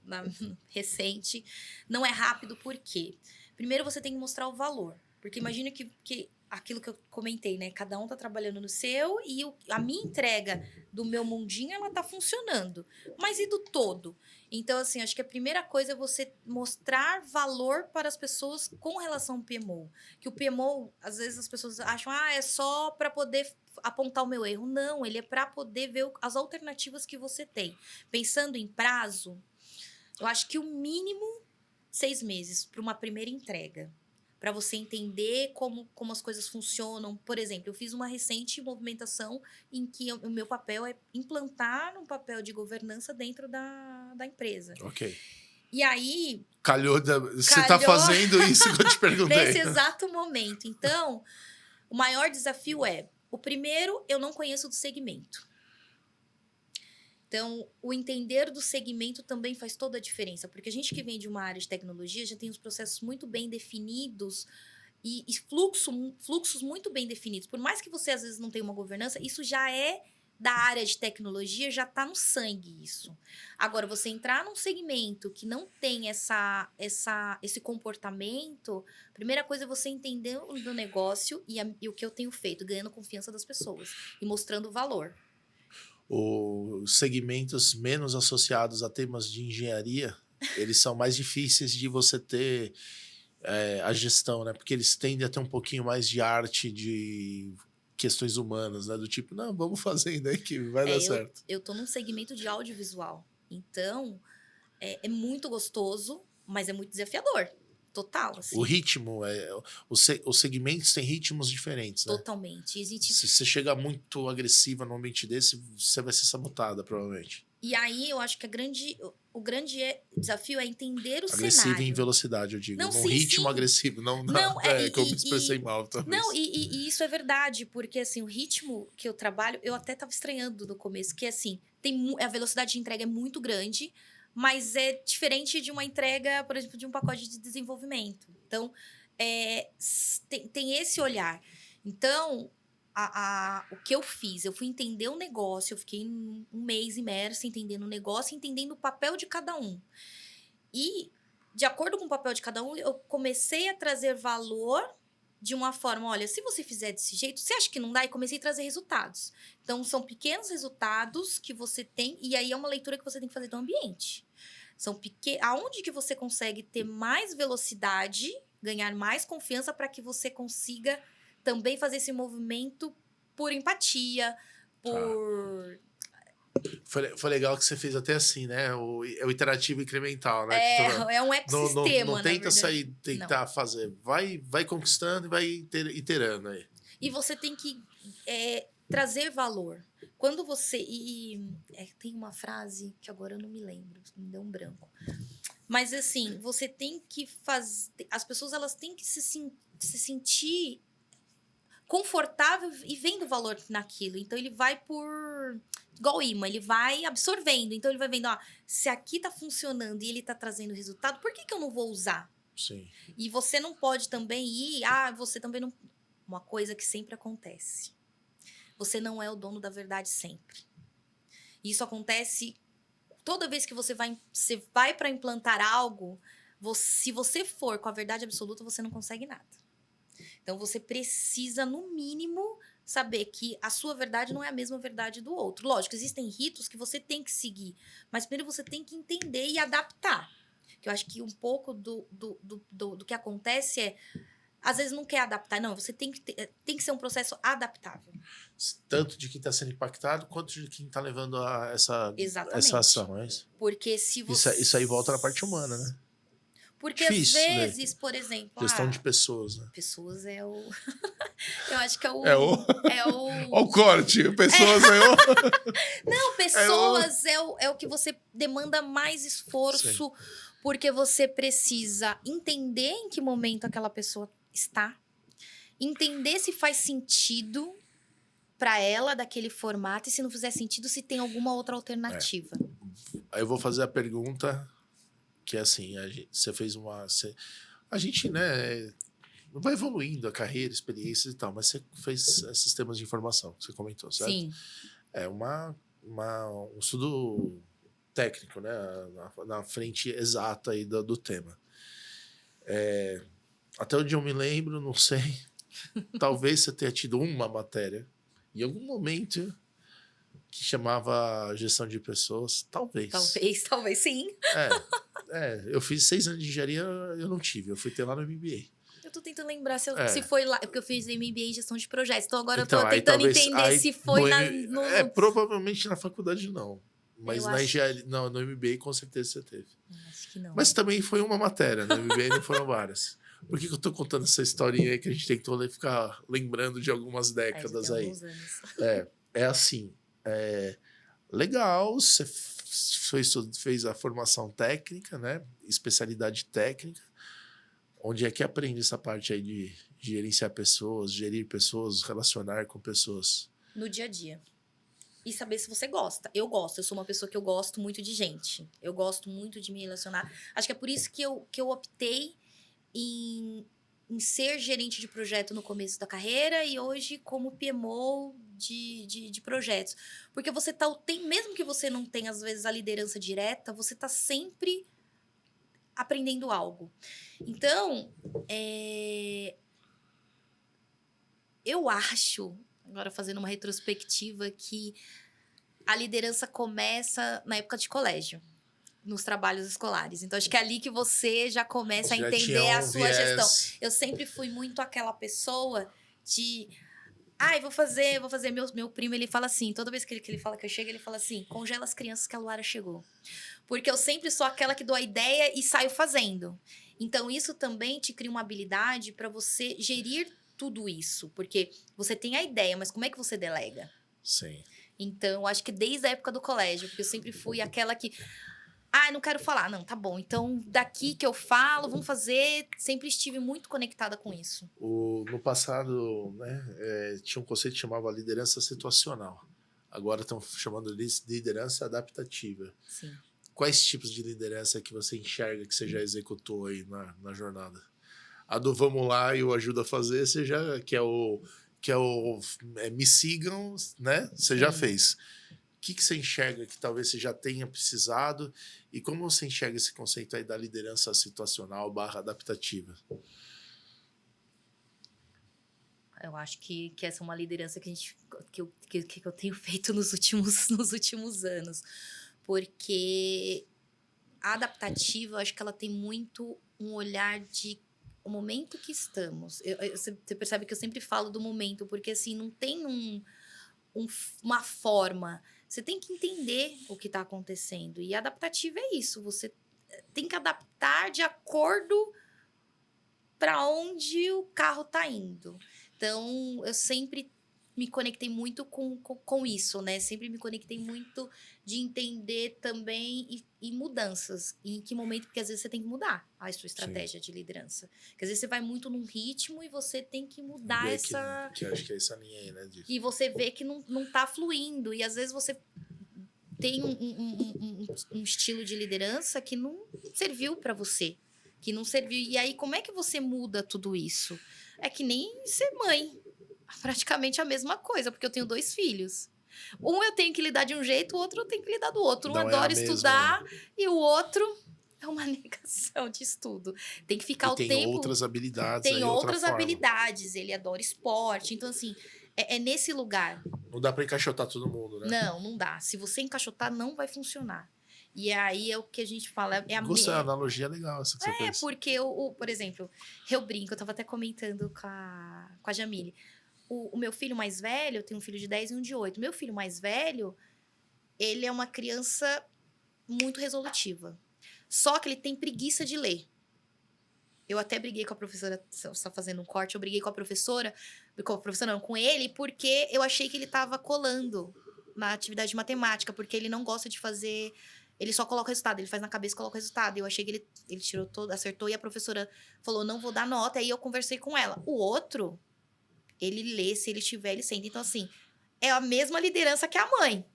Speaker 2: recente. Não é rápido por quê? Primeiro você tem que mostrar o valor. Porque imagina que aquilo que eu comentei, né? Cada um tá trabalhando no seu e a minha entrega do meu mundinho, ela tá funcionando. Mas e do todo? Então, assim, acho que a primeira coisa é você mostrar valor para as pessoas com relação ao PMO. Que o PMO, às vezes as pessoas acham, é só para poder apontar o meu erro. Não, ele é para poder ver as alternativas que você tem. Pensando em prazo, eu acho que o mínimo 6 meses para uma primeira entrega. Para você entender como as coisas funcionam. Por exemplo, eu fiz uma recente movimentação em que o meu papel é implantar um papel de governança dentro da empresa.
Speaker 1: Ok.
Speaker 2: E aí...
Speaker 1: Você está fazendo isso que eu te perguntei.
Speaker 2: Nesse exato momento. Então, o maior desafio o primeiro, eu não conheço do segmento. Então, o entender do segmento também faz toda a diferença, porque a gente que vem de uma área de tecnologia já tem os processos muito bem definidos e fluxos muito bem definidos. Por mais que você, às vezes, não tenha uma governança, isso já é da área de tecnologia, já está no sangue isso. Agora, você entrar num segmento que não tem esse comportamento, a primeira coisa é você entender o negócio e o que eu tenho feito, ganhando confiança das pessoas e mostrando o valor.
Speaker 1: Os segmentos menos associados a temas de engenharia, eles são mais difíceis de você ter a gestão, né? Porque eles tendem a ter um pouquinho mais de arte, de questões humanas, né? Do tipo, não, vamos fazendo aí que vai dar certo.
Speaker 2: Eu tô num segmento de audiovisual. Então, é muito gostoso, mas é muito desafiador. Total, assim.
Speaker 1: O ritmo, os segmentos têm ritmos diferentes, né?
Speaker 2: Totalmente.
Speaker 1: Se você chega muito agressiva num ambiente desse, você vai ser sabotada, provavelmente.
Speaker 2: E aí, eu acho que o grande desafio é entender o cenário.
Speaker 1: Agressivo em velocidade, eu digo. Num ritmo agressivo, não que eu me expressei mal, talvez.
Speaker 2: Não, e isso é verdade, porque, assim, o ritmo que eu trabalho, eu até tava estranhando no começo, que, assim, a velocidade de entrega é muito grande, mas é diferente de uma entrega, por exemplo, de um pacote de desenvolvimento. Então, tem esse olhar. Então, o que eu fiz? Eu fui entender o negócio, eu fiquei um mês imersa entendendo o negócio, entendendo o papel de cada um. E, de acordo com o papel de cada um, eu comecei a trazer valor de uma forma, olha, se você fizer desse jeito, você acha que não dá? E comecei a trazer resultados. Então, são pequenos resultados que você tem, e aí é uma leitura que você tem que fazer do ambiente. Aonde que você consegue ter mais velocidade, ganhar mais confiança para que você consiga também fazer esse movimento por empatia, por...
Speaker 1: Foi legal que você fez até assim, né? O iterativo incremental, né?
Speaker 2: É um ecossistema,
Speaker 1: não tenta tentar fazer. Vai conquistando e vai iterando aí.
Speaker 2: E você tem que trazer valor. Quando você... tem uma frase que agora eu não me lembro, me deu um branco. Mas, assim, você tem que fazer... As pessoas, elas têm que se sentir confortável e vendo valor naquilo. Então, ele vai por igual imã, ele vai absorvendo. Então, ele vai vendo, ó, se aqui tá funcionando e ele tá trazendo resultado, por que que eu não vou usar?
Speaker 1: Sim.
Speaker 2: E você não pode também você também não... Uma coisa que sempre acontece. Você não é o dono da verdade sempre. Isso acontece toda vez que você vai para implantar algo, se você for com a verdade absoluta, você não consegue nada. Então, você precisa, no mínimo, saber que a sua verdade não é a mesma verdade do outro. Lógico, existem ritos que você tem que seguir, mas primeiro você tem que entender e adaptar. Que eu acho que um pouco do que acontece às vezes não quer adaptar. Não, você tem que ser um processo adaptável.
Speaker 1: Tanto de quem está sendo impactado, quanto de quem está levando a essa
Speaker 2: Exatamente.
Speaker 1: ação. É isso?
Speaker 2: Porque se você...
Speaker 1: Isso aí volta na parte humana, né?
Speaker 2: Porque
Speaker 1: Difícil,
Speaker 2: às
Speaker 1: né?
Speaker 2: vezes, por exemplo...
Speaker 1: Gestão de pessoas, né?
Speaker 2: Pessoas é o... Eu acho que é o...
Speaker 1: Olha o corte. Pessoas é o...
Speaker 2: Não, pessoas é o que você demanda mais esforço, porque você precisa entender em que momento aquela pessoa está, entender se faz sentido para ela daquele formato, e se não fizer sentido, se tem alguma outra alternativa.
Speaker 1: Aí eu vou fazer a pergunta que é assim, você fez a gente, né, vai evoluindo a carreira, experiências e tal, mas você fez sistemas de informação, que você comentou, certo?
Speaker 2: Sim.
Speaker 1: É um estudo técnico, né, na frente exata aí do tema. Até onde eu me lembro, não sei, talvez você tenha tido uma matéria, em algum momento, que chamava gestão de pessoas, talvez.
Speaker 2: Talvez sim.
Speaker 1: Eu fiz 6 anos de engenharia, eu não tive, eu fui ter lá no MBA.
Speaker 2: Eu tô tentando lembrar se foi lá, porque eu fiz MBA em gestão de projetos, então agora eu tô
Speaker 1: Aí,
Speaker 2: tentando
Speaker 1: talvez,
Speaker 2: entender se foi no...
Speaker 1: provavelmente na faculdade não, mas
Speaker 2: Eu
Speaker 1: na
Speaker 2: acho...
Speaker 1: engenharia, não, no MBA com certeza você teve.
Speaker 2: Acho que não.
Speaker 1: Mas também foi uma matéria, no MBA não foram várias. Por que eu tô contando essa historinha aí que a gente tem que ficar lembrando de algumas décadas aí? É assim, legal, você fez a formação técnica, né? Especialidade técnica. Onde é que aprende essa parte aí de gerenciar pessoas, gerir pessoas, relacionar com pessoas?
Speaker 2: No dia a dia. E saber se você gosta. Eu gosto, eu sou uma pessoa que eu gosto muito de gente. Eu gosto muito de me relacionar. Acho que é por isso que eu optei em ser gerente de projeto no começo da carreira e hoje como PMO de projetos. Porque você mesmo que você não tenha, às vezes, a liderança direta, você está sempre aprendendo algo. Então, eu acho, agora fazendo uma retrospectiva, que a liderança começa na época de colégio, nos trabalhos escolares. Então, acho que é ali que você já começa a entender a sua gestão. Eu sempre fui muito aquela pessoa de... vou fazer. Meu primo, ele fala assim, toda vez que ele fala que eu chego, ele fala assim, congela as crianças que a Luara chegou. Porque eu sempre sou aquela que dou a ideia e saio fazendo. Então, isso também te cria uma habilidade para você gerir tudo isso. Porque você tem a ideia, mas como é que você delega?
Speaker 1: Sim.
Speaker 2: Então, acho que desde a época do colégio, porque eu sempre fui aquela que... não quero falar. Não, tá bom. Então, daqui que eu falo, vamos fazer. Sempre estive muito conectada com isso.
Speaker 1: No passado, né, tinha um conceito que chamava liderança situacional. Agora estão chamando de liderança adaptativa.
Speaker 2: Sim.
Speaker 1: Quais tipos de liderança que você enxerga que você já executou aí na jornada? A do vamos lá e eu ajudo a fazer, você já, que é o me sigam, né? Você já fez. O que você enxerga que talvez você já tenha precisado e como você enxerga esse conceito aí da liderança situacional / adaptativa?
Speaker 2: Eu acho que essa é uma liderança que eu tenho feito nos últimos anos. Porque a adaptativa, eu acho que ela tem muito um olhar de o momento que estamos. Você percebe que eu sempre falo do momento, porque assim, não tem uma forma. Você tem que entender o que está acontecendo. E a adaptativa é isso. Você tem que adaptar de acordo para onde o carro está indo. Então, eu sempre me conectei muito com isso, né? Sempre me conectei muito de entender também e mudanças. E em que momento, porque às vezes você tem que mudar a sua estratégia de liderança. Porque às vezes você vai muito num ritmo e você tem que mudar
Speaker 1: Que acho que é essa linha aí, né?
Speaker 2: E você vê que não tá fluindo. E às vezes você tem um estilo de liderança que não serviu para você, que não serviu. E aí, como é que você muda tudo isso? É que nem ser mãe. Praticamente a mesma coisa, porque eu tenho 2 filhos. Um eu tenho que lidar de um jeito, o outro eu tenho que lidar do outro. Um
Speaker 1: Não é a
Speaker 2: adora
Speaker 1: mesma,
Speaker 2: estudar e o outro é uma negação de estudo. Tem que ficar
Speaker 1: E
Speaker 2: o
Speaker 1: tem
Speaker 2: tempo...
Speaker 1: outras habilidades
Speaker 2: Tem
Speaker 1: aí, outra
Speaker 2: outras
Speaker 1: forma.
Speaker 2: habilidades. Ele adora esporte. Então, assim, é nesse lugar.
Speaker 1: Não dá pra encaixotar todo mundo, né?
Speaker 2: Não dá. Se você encaixotar, não vai funcionar. E aí é o que a gente fala.
Speaker 1: Gostei, a analogia legal essa que você fez.
Speaker 2: Porque, por exemplo, eu brinco, eu tava até comentando com a Jamile. O meu filho mais velho, eu tenho um filho de 10 e um de 8. Meu filho mais velho, ele é uma criança muito resolutiva. Só que ele tem preguiça de ler. Eu até briguei com a professora, só fazendo um corte, eu briguei com a professora não, com ele, porque eu achei que ele tava colando na atividade de matemática, porque ele não gosta de fazer... Ele só coloca o resultado, ele faz na cabeça e coloca o resultado. Eu achei que ele tirou todo, acertou, e a professora falou, não vou dar nota, aí eu conversei com ela. O outro, ele lê, se ele tiver, ele sente. Então, assim, é a mesma liderança que a mãe.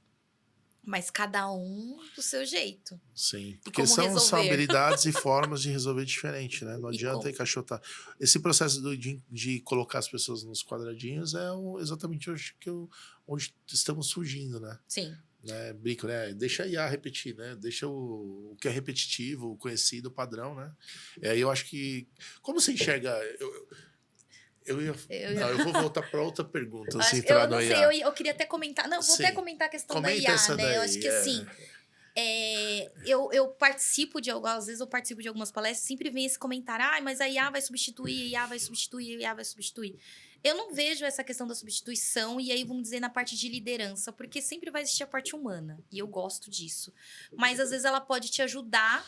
Speaker 2: Mas cada um do seu jeito.
Speaker 1: Sim,
Speaker 2: E
Speaker 1: porque
Speaker 2: como
Speaker 1: são
Speaker 2: resolver.
Speaker 1: habilidades e formas de resolver diferente, né? Não
Speaker 2: E
Speaker 1: adianta
Speaker 2: como?
Speaker 1: encaixotar. Esse processo de colocar as pessoas nos quadradinhos é exatamente onde estamos surgindo, né?
Speaker 2: Sim.
Speaker 1: Né? Brinco, né? Deixa a IA repetir, né? Deixa o que é repetitivo, o conhecido, o padrão, né? Eu acho que... Como você enxerga... Eu vou voltar para outra pergunta, assim, entrar
Speaker 2: Eu
Speaker 1: no
Speaker 2: não sei,
Speaker 1: IA.
Speaker 2: eu queria até comentar. Não, vou
Speaker 1: Sim.
Speaker 2: até comentar a questão
Speaker 1: Comenta
Speaker 2: da IA,
Speaker 1: essa
Speaker 2: né?
Speaker 1: daí,
Speaker 2: Eu acho que assim. Eu participo às vezes eu participo de algumas palestras, sempre vem esse comentário: mas a IA vai substituir, a IA vai substituir, a IA vai substituir. Eu não vejo essa questão da substituição, e aí vamos dizer na parte de liderança, porque sempre vai existir a parte humana, e eu gosto disso. Mas às vezes ela pode te ajudar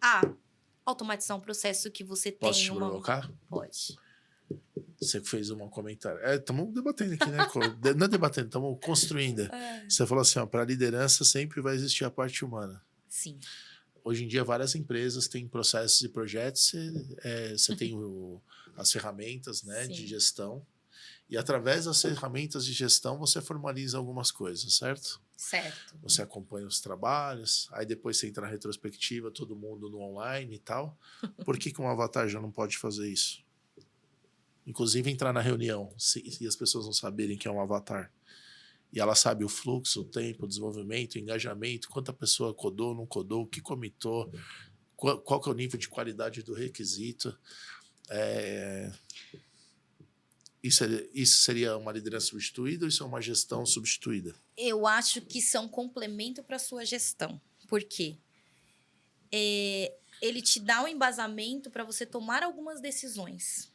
Speaker 2: a automatizar um processo que você tem.
Speaker 1: Posso te provocar?
Speaker 2: Pode.
Speaker 1: Você que fez um comentário. Estamos debatendo aqui, né? Não é debatendo, estamos construindo. Você falou assim, para a liderança sempre vai existir a parte humana.
Speaker 2: Sim.
Speaker 1: Hoje em dia, várias empresas têm processos e projetos. Você tem as ferramentas, né, de gestão. E através das ferramentas de gestão, você formaliza algumas coisas, certo?
Speaker 2: Certo.
Speaker 1: Você acompanha os trabalhos, aí depois você entra na retrospectiva, todo mundo no online e tal. Por que um avatar já não pode fazer isso? Inclusive entrar na reunião, se as pessoas não saberem que é um avatar. E ela sabe o fluxo, o tempo, o desenvolvimento, o engajamento, quanta pessoa codou, não codou, o que comitou, qual que é o nível de qualidade do requisito. Isso seria uma liderança substituída ou isso é uma gestão substituída?
Speaker 2: Eu acho que isso é um complemento para a sua gestão. Por quê? Ele te dá um embasamento para você tomar algumas decisões.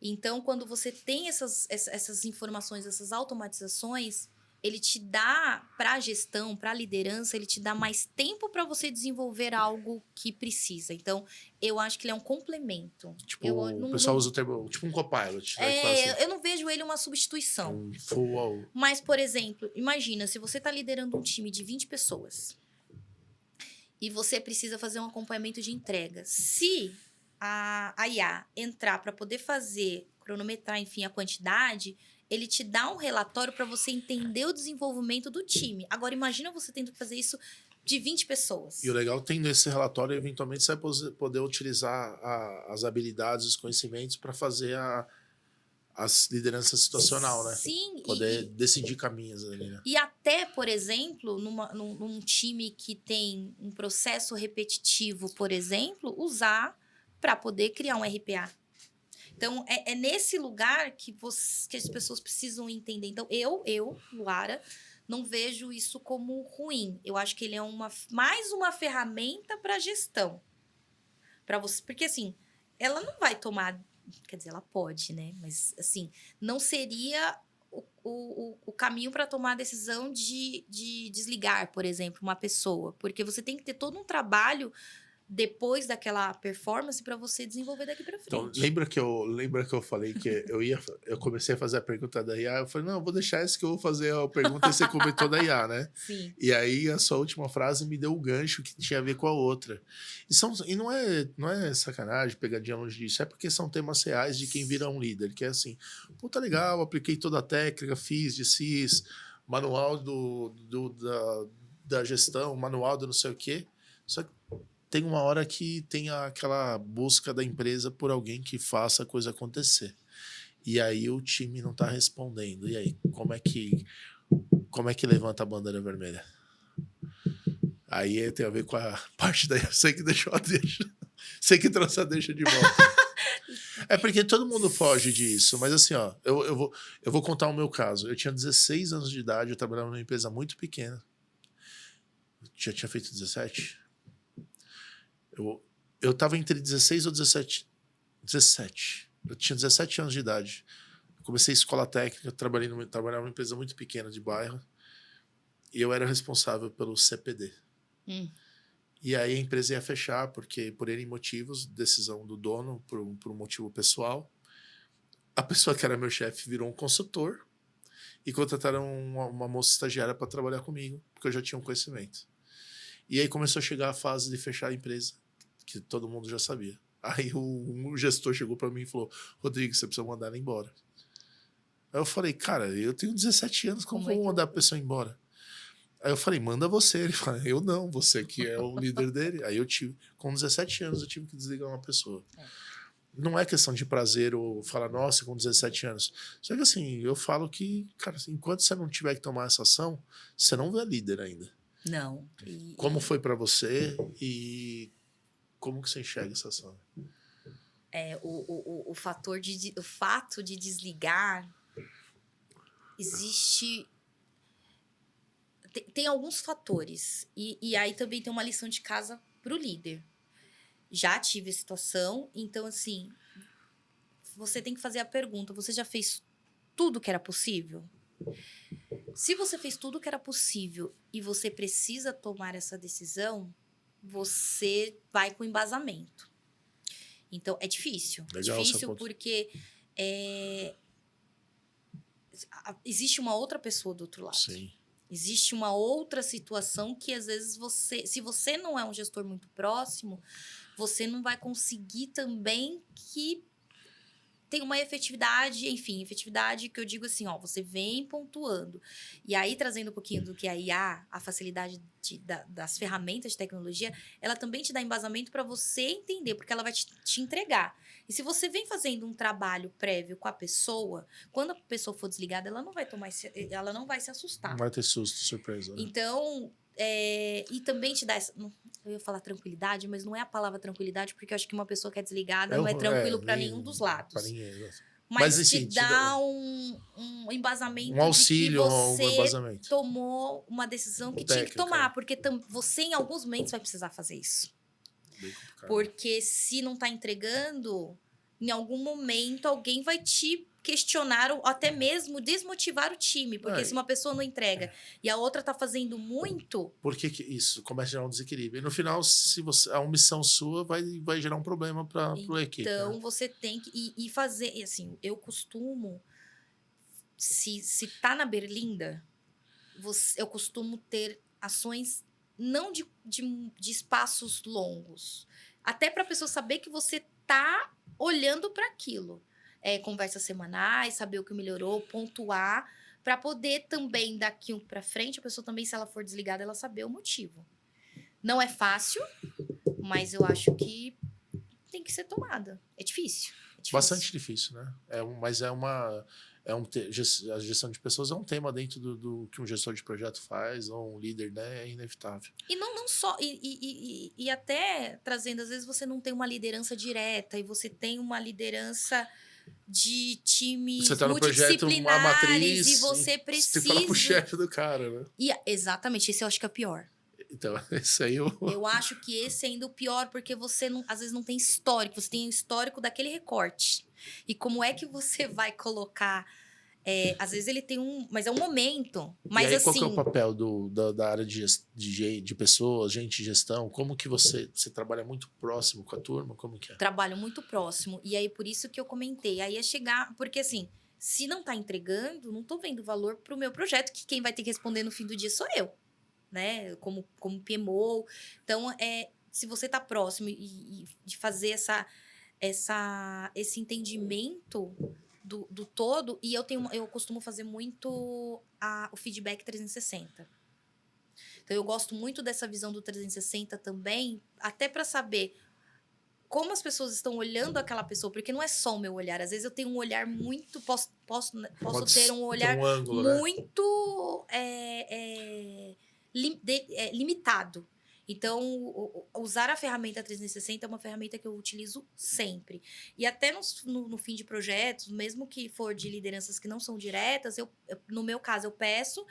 Speaker 2: Então, quando você tem essas informações, essas automatizações, ele te dá, para a gestão, para a liderança, ele te dá mais tempo para você desenvolver algo que precisa. Então, eu acho que ele é um complemento.
Speaker 1: Tipo, o pessoal usa o termo, tipo um copilot. Assim.
Speaker 2: Eu não vejo ele uma substituição.
Speaker 1: Um full...
Speaker 2: Mas, por exemplo, imagina, se você está liderando um time de 20 pessoas e você precisa fazer um acompanhamento de entrega. Se a IA entrar para poder cronometrar, enfim, a quantidade, ele te dá um relatório para você entender o desenvolvimento do time. Agora, imagina você tendo que fazer isso de 20 pessoas.
Speaker 1: E o legal, tendo esse relatório, eventualmente você vai poder utilizar as habilidades, os conhecimentos para fazer as lideranças situacional, né?
Speaker 2: Sim.
Speaker 1: Poder decidir caminhos ali, né?
Speaker 2: E até, por exemplo, num time que tem um processo repetitivo, por exemplo, usar para poder criar um RPA. Então, é nesse lugar que as pessoas precisam entender. Então, eu, Luara, não vejo isso como ruim. Eu acho que ele é mais uma ferramenta para gestão. Para você, porque, assim, ela não vai tomar... Quer dizer, ela pode, né? Mas, assim, não seria o caminho para tomar a decisão de desligar, por exemplo, uma pessoa. Porque você tem que ter todo um trabalho depois daquela performance para você desenvolver daqui para frente.
Speaker 1: Então, lembra que eu falei que eu comecei a fazer a pergunta da IA, eu falei, não, eu vou deixar isso que eu vou fazer a pergunta e você comentou da IA, né?
Speaker 2: Sim.
Speaker 1: E aí a sua última frase me deu o gancho que tinha a ver com a outra. E não é sacanagem, pegadinha longe disso, é porque são temas reais de quem vira um líder, que é assim, puta legal, apliquei toda a técnica, fiz, desfiz, manual da gestão, manual do não sei o quê. Só que tem uma hora que tem aquela busca da empresa por alguém que faça a coisa acontecer. E aí o time não está respondendo. E aí, como é que levanta a bandeira vermelha? Aí tem a ver com a parte daí. Eu sei que deixou a deixa. Sei que trouxe a deixa de volta. É porque todo mundo foge disso. Mas assim, ó, eu vou contar o meu caso. Eu tinha 16 anos de idade, eu trabalhava numa empresa muito pequena. Já tinha feito 17. Eu tava entre 16 ou 17. 17. Eu tinha 17 anos de idade. Comecei escola técnica, trabalhava numa empresa muito pequena de bairro. E eu era responsável pelo CPD. E aí a empresa ia fechar, porque por N motivos, decisão do dono, por um motivo pessoal. A pessoa que era meu chefe virou um consultor e contrataram uma moça estagiária para trabalhar comigo, porque eu já tinha um conhecimento. E aí começou a chegar a fase de fechar a empresa, que todo mundo já sabia. Aí o gestor chegou para mim e falou: Rodrigo, você precisa mandar ela embora. Aí eu falei: cara, eu tenho 17 anos, como vou mandar a pessoa embora? Aí eu falei: manda você. Ele falou: eu não, você que é o líder dele. Aí com 17 anos, eu tive que desligar uma pessoa. Não é questão de prazer ou falar, nossa, com 17 anos. Só que assim, eu falo que, cara, enquanto você não tiver que tomar essa ação, você não é líder ainda.
Speaker 2: Não.
Speaker 1: Como foi para você e como que você enxerga essa ação?
Speaker 2: O fato de desligar existe. Tem alguns fatores. E aí também tem uma lição de casa para o líder. Já tive a situação, então assim, você tem que fazer a pergunta: você já fez tudo que era possível? Se você fez tudo que era possível e você precisa tomar essa decisão, você vai com embasamento. Então, é difícil.
Speaker 1: Legal,
Speaker 2: difícil porque existe uma outra pessoa do outro lado.
Speaker 1: Sim.
Speaker 2: Existe uma outra situação que, às vezes, se você não é um gestor muito próximo, você não vai conseguir também que tem uma efetividade, enfim, efetividade que eu digo assim, ó, você vem pontuando. E aí, trazendo um pouquinho do que a IA, a facilidade das ferramentas de tecnologia, ela também te dá embasamento para você entender, porque ela vai te entregar. E se você vem fazendo um trabalho prévio com a pessoa, quando a pessoa for desligada, ela não vai se assustar.
Speaker 1: Não vai ter susto, surpresa. Né?
Speaker 2: Então, e também te dá essa... Eu ia falar tranquilidade, mas não é a palavra tranquilidade, porque eu acho que uma pessoa que é desligada não é tranquilo para nenhum dos lados.
Speaker 1: Para ninguém.
Speaker 2: Mas assim, te dá um embasamento,
Speaker 1: um auxílio,
Speaker 2: de que você
Speaker 1: um embasamento.
Speaker 2: tomou uma decisão que tinha que tomar. Porque você, em alguns momentos, vai precisar fazer isso. Porque se não está entregando, em algum momento alguém vai te questionar ou até mesmo desmotivar o time. Porque se uma pessoa não entrega e a outra está fazendo muito...
Speaker 1: Por que isso? Começa a gerar um desequilíbrio. E no final, se a omissão sua vai gerar um problema para a equipe.
Speaker 2: Então, você tem que fazer... E assim, eu costumo... Se tá na berlinda, eu costumo ter ações não de espaços longos. Até para a pessoa saber que você tá olhando para aquilo. Conversas semanais, saber o que melhorou, pontuar, para poder também, daqui para frente, a pessoa também, se ela for desligada, ela saber o motivo. Não é fácil, mas eu acho que tem que ser tomada. É difícil.
Speaker 1: Bastante difícil, né? Mas a gestão de pessoas é um tema dentro do que um gestor de projeto faz, ou um líder, né? É inevitável.
Speaker 2: E não só... E até trazendo, às vezes você não tem uma liderança direta, e você tem uma liderança de times multidisciplinares,
Speaker 1: uma matriz,
Speaker 2: e você precisa...
Speaker 1: Você tem que falar pro chefe do cara, né?
Speaker 2: Exatamente, esse eu acho que é o pior.
Speaker 1: Então, esse aí
Speaker 2: eu acho que esse é ainda o pior, porque você, às vezes, não tem histórico. Você tem o histórico daquele recorte. E como é que você vai colocar... às vezes ele tem mas é um momento. Mas
Speaker 1: e aí,
Speaker 2: assim,
Speaker 1: qual que é o papel da área de pessoas, gente de gestão? Como que você trabalha muito próximo com a turma? Como que é?
Speaker 2: Trabalho muito próximo. E aí, por isso que eu comentei. Aí é chegar... Porque assim, se não tá entregando, não tô vendo valor pro meu projeto, que quem vai ter que responder no fim do dia sou eu. Né? Como PMO. Então, se você tá próximo e de fazer esse entendimento do todo, e eu costumo fazer muito o feedback 360. Então, eu gosto muito dessa visão do 360 também, até para saber como as pessoas estão olhando aquela pessoa, porque não é só o meu olhar. Às vezes eu tenho um olhar muito... Posso ter um olhar
Speaker 1: um ângulo,
Speaker 2: muito limitado. Então, usar a ferramenta 360 é uma ferramenta que eu utilizo sempre. E até no fim de projetos, mesmo que for de lideranças que não são diretas, no meu caso, eu peço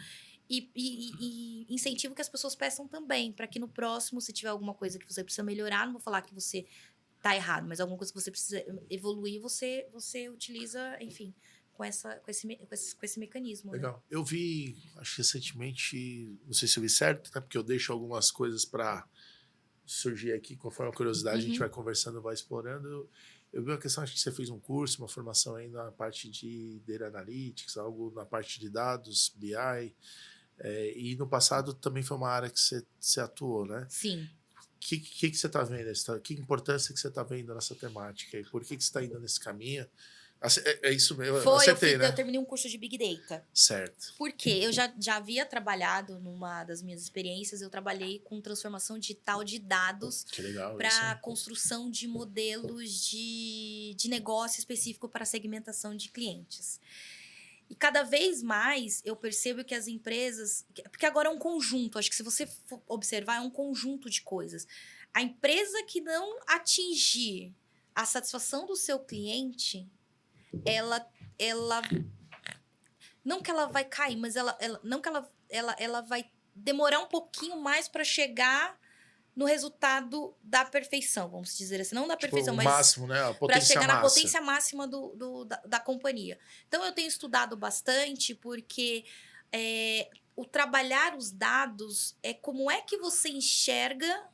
Speaker 2: e incentivo que as pessoas peçam também, para que no próximo, se tiver alguma coisa que você precisa melhorar, não vou falar que você tá errado, mas alguma coisa que você precisa evoluir, você utiliza, enfim, com esse mecanismo.
Speaker 1: Legal.
Speaker 2: Né?
Speaker 1: Eu vi, acho que recentemente, não sei se eu vi certo, né? Porque eu deixo algumas coisas para surgir aqui, conforme a curiosidade, a gente vai conversando, vai explorando. Eu vi uma questão, acho que você fez um curso, uma formação aí na parte de Data Analytics, algo na parte de dados, BI. E no passado também foi uma área que você atuou, né?
Speaker 2: Sim.
Speaker 1: O que você está vendo? Que importância que você está vendo nessa temática? E por que você está indo nesse caminho? É isso mesmo, né?
Speaker 2: Eu terminei um curso de Big Data.
Speaker 1: Certo.
Speaker 2: Porque eu já havia trabalhado, numa das minhas experiências, eu trabalhei com transformação digital de dados para construção de modelos de negócio específico para segmentação de clientes. E cada vez mais eu percebo que as empresas... Porque agora é um conjunto, acho que se você for observar, é um conjunto de coisas. A empresa que não atingir a satisfação do seu cliente, ela não que ela vai cair, mas não que ela vai demorar um pouquinho mais para chegar no resultado da perfeição, vamos dizer assim. Não da perfeição,
Speaker 1: o
Speaker 2: mas
Speaker 1: máximo, né?
Speaker 2: para chegar na potência máxima da companhia. Então, eu tenho estudado bastante porque o trabalhar os dados é como é que você enxerga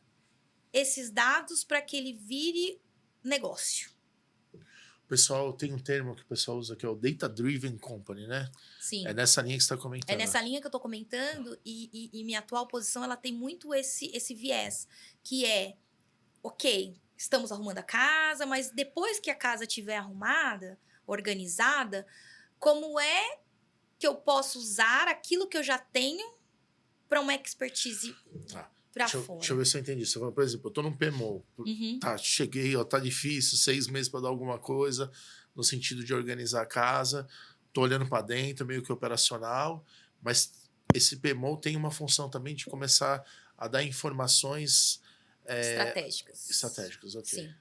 Speaker 2: esses dados para que ele vire negócio.
Speaker 1: O pessoal tem um termo que o pessoal usa que é o Data Driven Company, né?
Speaker 2: Sim.
Speaker 1: É nessa linha que você está comentando.
Speaker 2: É nessa linha que eu estou comentando e minha atual posição ela tem muito esse viés, que é, ok, estamos arrumando a casa, mas depois que a casa estiver arrumada, organizada, como é que eu posso usar aquilo que eu já tenho para uma expertise para fora?
Speaker 1: Deixa eu ver se eu entendi. Você fala, por exemplo, eu estou num PMO. Tá, cheguei, tá difícil, 6 meses para dar alguma coisa, no sentido de organizar a casa. Tô olhando para dentro, meio que operacional, mas esse PMO tem uma função também de começar a dar informações estratégicas, ok.
Speaker 2: Sim.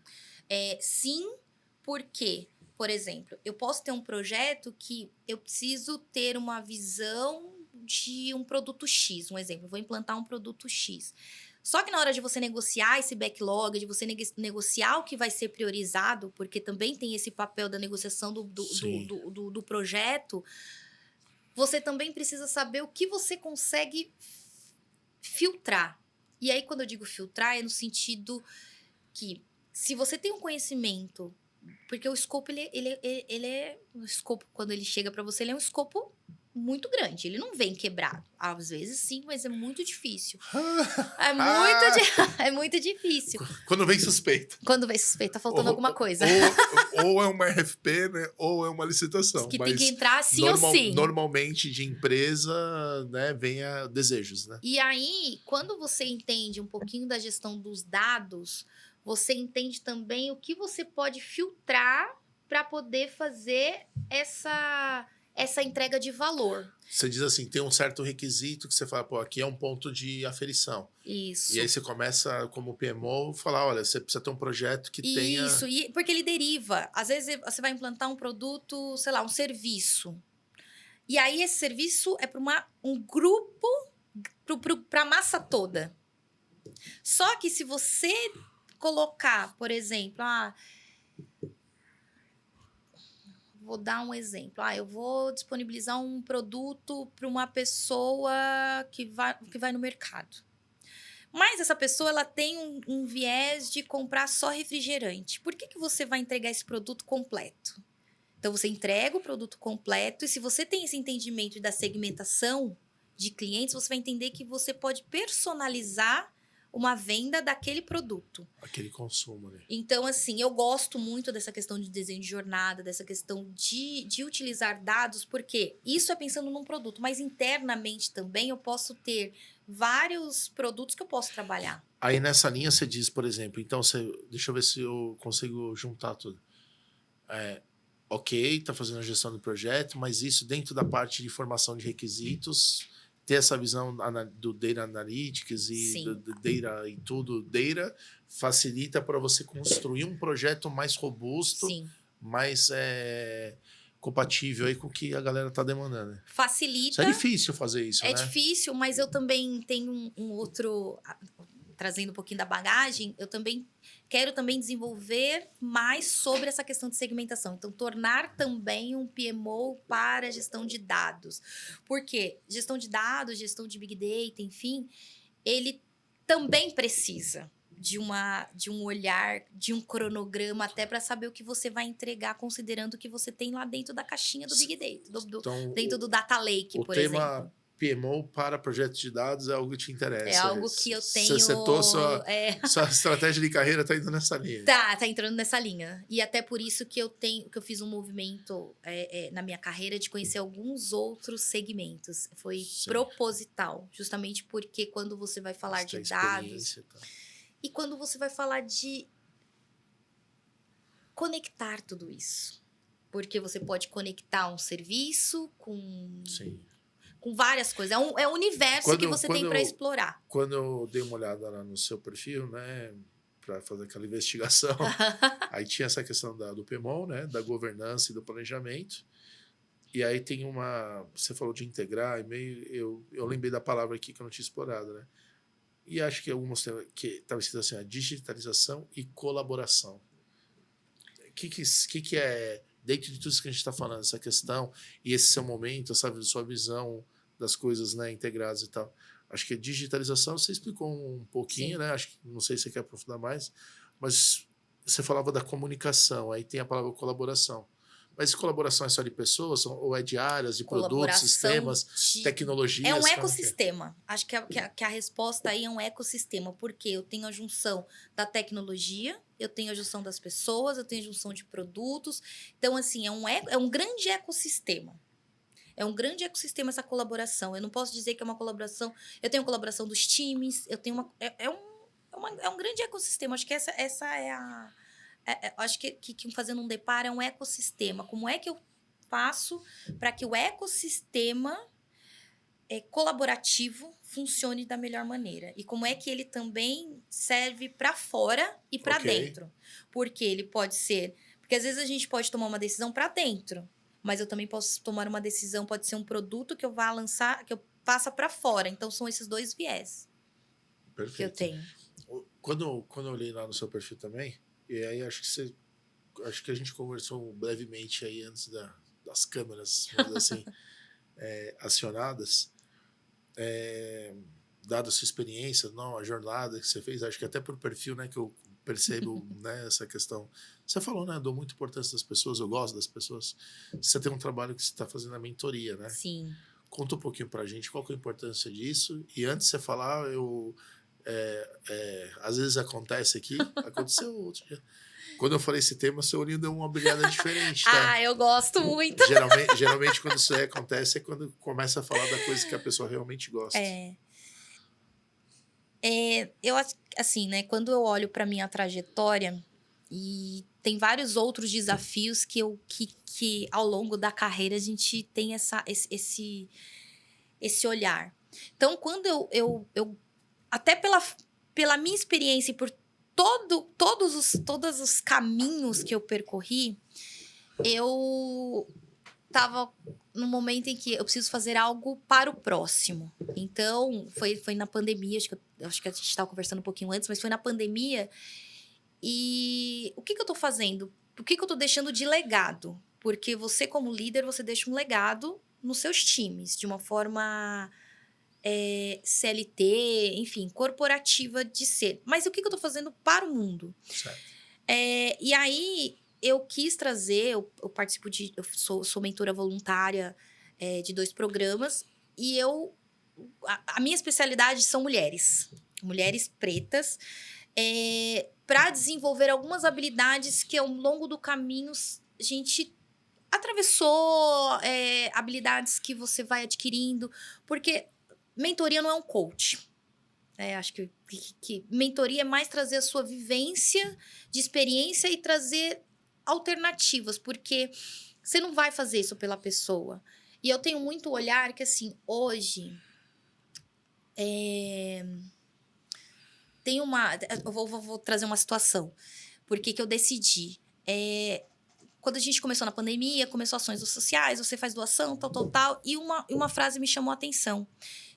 Speaker 2: Sim, porque, por exemplo, eu posso ter um projeto que eu preciso ter uma visão de um produto X, um exemplo, eu vou implantar um produto X. Só que na hora de você negociar esse backlog, de você negociar o que vai ser priorizado, porque também tem esse papel da negociação do projeto, você também precisa saber o que você consegue filtrar. E aí, quando eu digo filtrar, é no sentido que, se você tem um conhecimento... Porque o escopo, ele é... O escopo, quando ele chega para você, ele é um escopo muito grande. Ele não vem quebrado. Às vezes sim, mas é muito difícil. É muito difícil.
Speaker 1: Quando vem suspeito.
Speaker 2: Quando vem suspeito, tá faltando alguma coisa.
Speaker 1: Ou é uma RFP, né? Ou é uma licitação.
Speaker 2: Que tem que entrar sim ou sim.
Speaker 1: Normalmente, de empresa, né, vem a desejos, né?
Speaker 2: E aí, quando você entende um pouquinho da gestão dos dados, você entende também o que você pode filtrar para poder fazer essa entrega de valor.
Speaker 1: Você diz assim, tem um certo requisito que você fala, pô, aqui é um ponto de aferição.
Speaker 2: Isso.
Speaker 1: E aí você começa, como PMO, a falar, olha, você precisa ter um projeto que tenha...
Speaker 2: Isso, porque ele deriva. Às vezes você vai implantar um produto, sei lá, um serviço. E aí esse serviço é para um grupo, para a massa toda. Só que se você colocar, por exemplo, vou dar um exemplo. Eu vou disponibilizar um produto para uma pessoa que vai no mercado. Mas essa pessoa ela tem um viés de comprar só refrigerante. Por que você vai entregar esse produto completo? Então, você entrega o produto completo e se você tem esse entendimento da segmentação de clientes, você vai entender que você pode personalizar uma venda daquele produto.
Speaker 1: Aquele consumo, né?
Speaker 2: Então, assim, eu gosto muito dessa questão de desenho de jornada, dessa questão de utilizar dados, porque isso é pensando num produto, mas internamente também eu posso ter vários produtos que eu posso trabalhar.
Speaker 1: Aí nessa linha você diz, por exemplo, então deixa eu ver se eu consigo juntar tudo. Ok, está fazendo a gestão do projeto, mas isso dentro da parte de formação de requisitos, ter essa visão do Data Analytics e do Data e tudo, Data, facilita para você construir um projeto mais robusto,
Speaker 2: Sim.
Speaker 1: mais compatível aí com o que a galera está demandando.
Speaker 2: Facilita.
Speaker 1: Isso é difícil fazer isso, né?
Speaker 2: É difícil, mas eu também tenho um outro... Trazendo um pouquinho da bagagem, eu também quero também desenvolver mais sobre essa questão de segmentação. Então, tornar também um PMO para gestão de dados. Porque gestão de dados, gestão de Big Data, enfim, ele também precisa de um olhar, de um cronograma, até para saber o que você vai entregar, considerando o que você tem lá dentro da caixinha do Big Data,
Speaker 1: Então,
Speaker 2: dentro do Data Lake, por exemplo.
Speaker 1: O tema PMO para projetos de dados é algo que te interessa.
Speaker 2: É algo que eu tenho...
Speaker 1: Você setou sua estratégia de carreira, está indo nessa linha.
Speaker 2: Tá entrando nessa linha. E até por isso que eu fiz um movimento na minha carreira de conhecer alguns outros segmentos. Foi proposital, justamente porque quando você vai falar de dados... E quando você vai falar de conectar tudo isso. Porque você pode conectar um serviço com...
Speaker 1: Sim.
Speaker 2: Com várias coisas. É um universo que você tem para explorar.
Speaker 1: Quando eu dei uma olhada lá no seu perfil, né, para fazer aquela investigação, aí tinha essa questão do PMO, né, da governança e do planejamento. E aí tem você falou de integrar, e meio eu lembrei da palavra aqui que eu não tinha explorado, né? E acho que alguns que estava escrito assim, a digitalização e colaboração. O que é, dentro de tudo isso que a gente está falando, essa questão e esse seu momento, essa sua visão das coisas, né, integradas e tal. Acho que a digitalização você explicou um pouquinho, né? Acho que não sei se você quer aprofundar mais, mas você falava da comunicação, aí tem a palavra colaboração. Mas colaboração é só de pessoas ou é de áreas, de produtos, sistemas, tecnologias?
Speaker 2: É um ecossistema. Acho que a resposta aí é um ecossistema, porque eu tenho a junção da tecnologia, eu tenho a junção das pessoas, eu tenho a junção de produtos. Então, assim, é um grande ecossistema. É um grande ecossistema essa colaboração. Eu não posso dizer que é uma colaboração... Eu tenho a colaboração dos times, eu tenho é um grande ecossistema. Acho que essa é a... acho que fazendo um deparo é um ecossistema. Como é que eu faço para que o ecossistema colaborativo funcione da melhor maneira? E como é que ele também serve para fora e para dentro? Porque ele pode ser... Porque às vezes a gente pode tomar uma decisão para dentro, mas eu também posso tomar uma decisão, pode ser um produto que eu vá lançar, que eu faça para fora. Então, são esses dois viés que eu tenho.
Speaker 1: Quando eu olhei lá no seu perfil também, e aí acho que a gente conversou brevemente aí antes das câmeras, vamos dizer assim, acionadas, dada a sua experiência, não, a jornada que você fez, acho que até por perfil, né, que eu percebo, né, essa questão. Você falou, né, dou muita importância das pessoas, eu gosto das pessoas. Você tem um trabalho que você está fazendo a mentoria, né?
Speaker 2: Sim.
Speaker 1: Conta um pouquinho pra gente qual que é a importância disso. E antes de você falar, às vezes aconteceu outro dia. Quando eu falei esse tema, seu olhinho deu uma brilhada diferente, tá?
Speaker 2: Eu gosto muito.
Speaker 1: Geralmente quando isso aí acontece, é quando começa a falar da coisa que a pessoa realmente gosta.
Speaker 2: Eu, assim, né, quando eu olho para minha trajetória, e tem vários outros desafios que ao longo da carreira a gente tem esse olhar. Então, quando eu até pela minha experiência e por todos os caminhos que eu percorri, eu estava num momento em que eu preciso fazer algo para o próximo. Então, foi na pandemia, acho que a gente estava conversando um pouquinho antes, mas foi na pandemia. E o que eu estou fazendo? O que eu estou deixando de legado? Porque você, como líder, você deixa um legado nos seus times, de uma forma CLT, enfim, corporativa de ser. Mas o que eu estou fazendo para o mundo?
Speaker 1: Certo.
Speaker 2: E aí, eu quis trazer, eu participo eu sou mentora voluntária de 2 programas, e a minha especialidade são mulheres. mulheres pretas, para desenvolver algumas habilidades que ao longo do caminho a gente atravessou, habilidades que você vai adquirindo, porque mentoria não é um coach. Acho que mentoria é mais trazer a sua vivência de experiência e trazer alternativas, porque você não vai fazer isso pela pessoa. E eu tenho muito olhar que, assim, hoje... tem uma... Eu vou trazer uma situação. Porque que eu decidi. Quando a gente começou na pandemia, começou ações sociais, você faz doação, tal. E uma frase me chamou a atenção.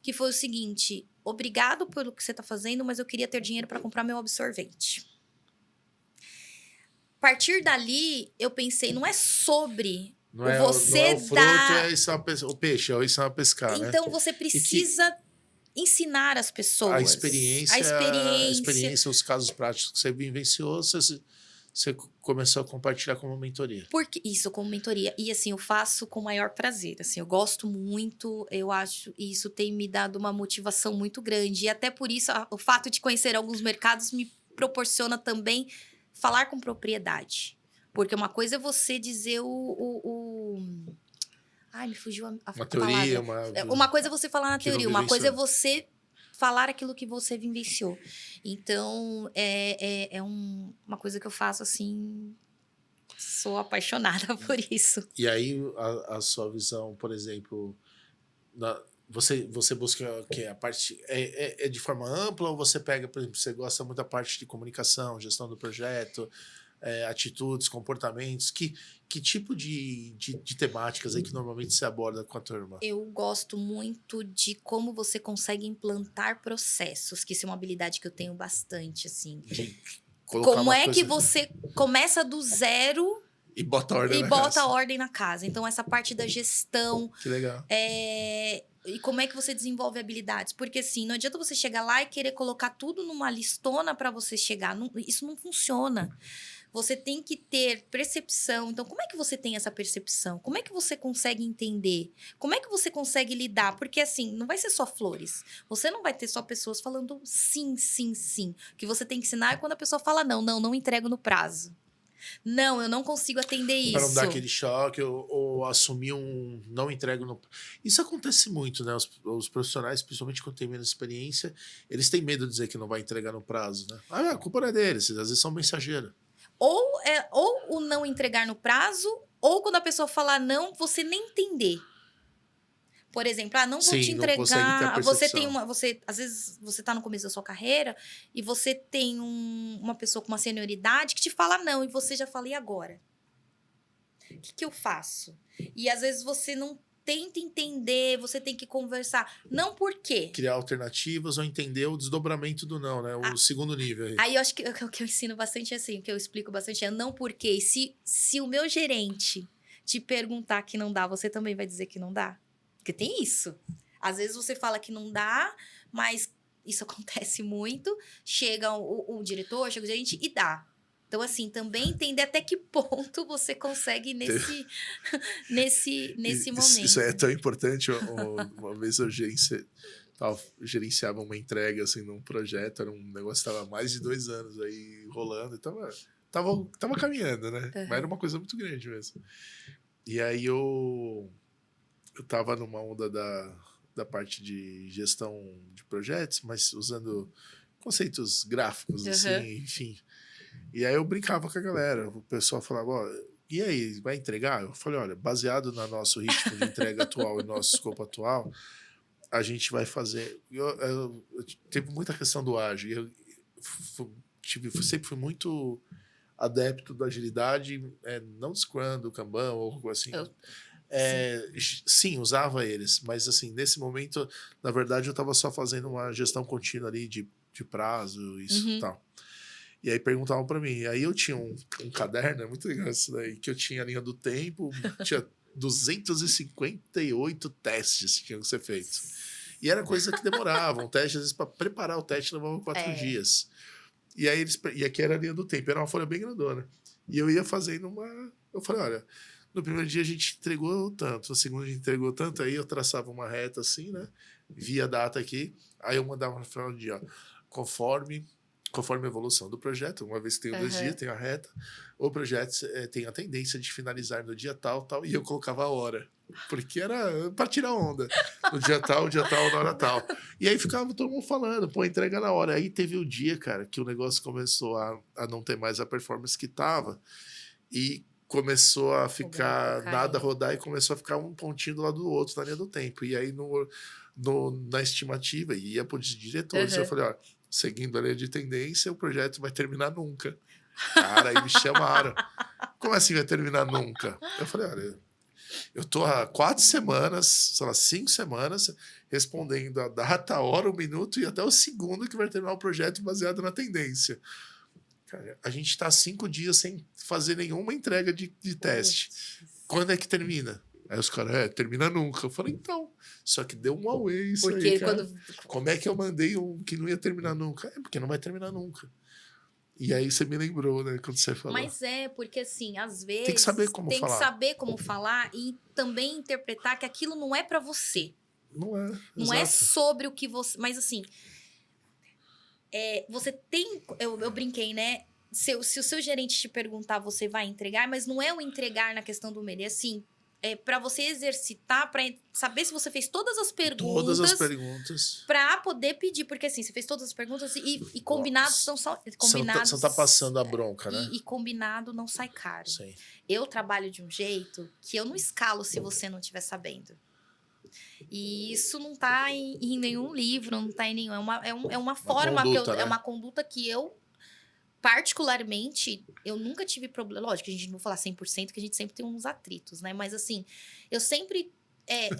Speaker 2: Que foi o seguinte: obrigado pelo que você está fazendo, mas eu queria ter dinheiro para comprar meu absorvente. A partir dali, eu pensei, não é sobre
Speaker 1: Não é
Speaker 2: você
Speaker 1: o fruto,
Speaker 2: dar...
Speaker 1: o peixe, é ensinar a pescar, né?
Speaker 2: Então, você precisa ensinar as pessoas.
Speaker 1: A experiência, os casos práticos que você vivenciou, você começou a compartilhar como mentoria.
Speaker 2: Porque isso, como mentoria. E, assim, eu faço com o maior prazer. Assim, eu gosto muito, eu acho... E isso tem me dado uma motivação muito grande. E até por isso, o fato de conhecer alguns mercados me proporciona também falar com propriedade. Porque uma coisa é você dizer Ai, me fugiu a
Speaker 1: Uma
Speaker 2: palavra.
Speaker 1: teoria,
Speaker 2: uma coisa é você falar na teoria, uma coisa é
Speaker 1: vivenciou.
Speaker 2: você falar aquilo que você vivenciou. Então, uma coisa que eu faço, assim... Sou apaixonada por isso.
Speaker 1: E aí, a sua visão, por exemplo, você busca o quê? A parte de forma ampla, ou você pega, por exemplo, você gosta muito da parte de comunicação, gestão do projeto, atitudes, comportamentos? Que tipo de temáticas aí que normalmente você aborda com a turma?
Speaker 2: Eu gosto muito de como você consegue implantar processos, que isso é uma habilidade que eu tenho bastante, assim. Como é que você começa do zero
Speaker 1: e bota
Speaker 2: a ordem na casa? Então, essa parte da gestão...
Speaker 1: Que legal.
Speaker 2: E como é que você desenvolve habilidades? Porque, assim, não adianta você chegar lá e querer colocar tudo numa listona para você chegar. Isso não funciona. Você tem que ter percepção. Então, como é que você tem essa percepção? Como é que você consegue entender? Como é que você consegue lidar? Porque, assim, não vai ser só flores. Você não vai ter só pessoas falando sim, sim, sim. O que você tem que ensinar é quando a pessoa fala não entrego no prazo. Não, eu não consigo atender isso.
Speaker 1: Para não dar aquele choque ou assumir não entrego no... Isso acontece muito, né? Os profissionais, principalmente quando tem menos experiência, eles têm medo de dizer que não vai entregar no prazo, né? A culpa não é deles, às vezes são mensageiros.
Speaker 2: Ou o não entregar no prazo, ou quando a pessoa falar não, você nem entender. Por exemplo, não vou te entregar. Você tem às vezes você tá no começo da sua carreira e você tem uma pessoa com uma senioridade que te fala não, e você já fala, e agora? O que eu faço? E às vezes você não tenta entender, você tem que conversar. Não por quê?
Speaker 1: Criar alternativas ou entender o desdobramento do não, né? O segundo nível aí.
Speaker 2: Aí eu acho que o que eu ensino bastante assim, o que eu explico bastante é não por quê. E se o meu gerente te perguntar que não dá, você também vai dizer que não dá? Porque tem isso. Às vezes você fala que não dá, mas isso acontece muito. Chega o diretor, chega o gerente e dá. Então, assim, também entender até que ponto você consegue nesse momento.
Speaker 1: Isso é tão importante. Uma vez eu gerenciava uma entrega assim, num projeto, era um negócio que estava há mais de 2 anos aí rolando, e tava caminhando, né? Uhum. Mas era uma coisa muito grande mesmo. E aí eu tava numa onda da parte de gestão de projetos, mas usando conceitos gráficos, assim, enfim. E aí eu brincava com a galera, o pessoal falava, e aí, vai entregar? Eu falei, olha, baseado no nosso ritmo de entrega atual e nosso escopo atual, a gente vai fazer... Eu teve muita questão do ágil, sempre fui muito adepto da agilidade, não do Scrum, do Kanban ou algo assim. Sim, usava eles, mas assim, nesse momento, na verdade, eu estava só fazendo uma gestão contínua ali de prazo, isso e tal. E aí perguntavam para mim, aí eu tinha um caderno, é muito legal isso daí, que eu tinha a linha do tempo, tinha 258 testes que tinham que ser feitos. E era coisa que demorava, um teste, às vezes, para preparar o teste levava 4 dias. E aí e aqui era a linha do tempo, era uma folha bem grandona. E eu ia fazendo eu falei, olha, no primeiro dia a gente entregou tanto, no segundo a gente entregou tanto, aí eu traçava uma reta assim, né? Via a data aqui, aí eu mandava no final do dia, ó, conforme a evolução do projeto, uma vez que tem o 2 dias, tem a reta, o projeto tem a tendência de finalizar no dia tal, e eu colocava a hora, porque era para tirar onda, no dia tal, na hora tal. E aí ficava todo mundo falando, pô, entrega na hora. Aí teve o dia, cara, que o negócio começou a não ter mais a performance que tava, e começou a ficar, nada rodar, e começou a ficar um pontinho do lado do outro na linha do tempo. E aí, na estimativa, ia para os diretores, eu falei, ó, seguindo a linha de tendência, o projeto vai terminar nunca. Cara, aí me chamaram. Como assim vai terminar nunca? Eu falei, olha, eu tô há 4 semanas, sei lá, 5 semanas, respondendo a data, a hora, o minuto e até o segundo que vai terminar o projeto baseado na tendência. Cara, a gente está 5 dias sem fazer nenhuma entrega de teste. Quando é que termina? Aí os caras, termina nunca. Eu falei, então, só que deu um away isso porque aí, cara. Como é que eu mandei um que não ia terminar nunca? Porque não vai terminar nunca. E aí você me lembrou, né, quando você falou.
Speaker 2: Mas porque assim, às vezes...
Speaker 1: Tem que saber como falar.
Speaker 2: Tem que saber como falar e também interpretar que aquilo não é para você.
Speaker 1: Não é,
Speaker 2: Não é sobre o que você... Mas assim, você tem... Eu brinquei, né? Se o seu gerente te perguntar, você vai entregar, mas não é o entregar na questão do medo, é assim... para você exercitar, para saber se você fez todas as perguntas.
Speaker 1: Todas as perguntas.
Speaker 2: Para poder pedir. Porque assim, você fez todas as perguntas e combinados são só... Combinados,
Speaker 1: você tá passando a bronca, né?
Speaker 2: E combinado não sai caro.
Speaker 1: Sim.
Speaker 2: Eu trabalho de um jeito que eu não escalo se você não estiver sabendo. E isso não tá em nenhum livro, não tá em nenhum... É uma forma
Speaker 1: conduta,
Speaker 2: que
Speaker 1: né?
Speaker 2: É uma conduta que eu... Particularmente, eu nunca tive problema. Lógico, a gente não vai falar 100%, que a gente sempre tem uns atritos, né? Mas assim, eu sempre eu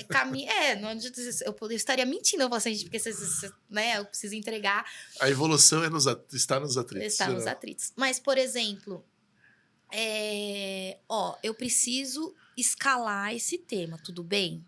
Speaker 2: estaria mentindo pra vocês, porque né, eu preciso entregar.
Speaker 1: A evolução está nos atritos.
Speaker 2: Está nos atritos. Mas, por exemplo, eu preciso escalar esse tema, tudo bem?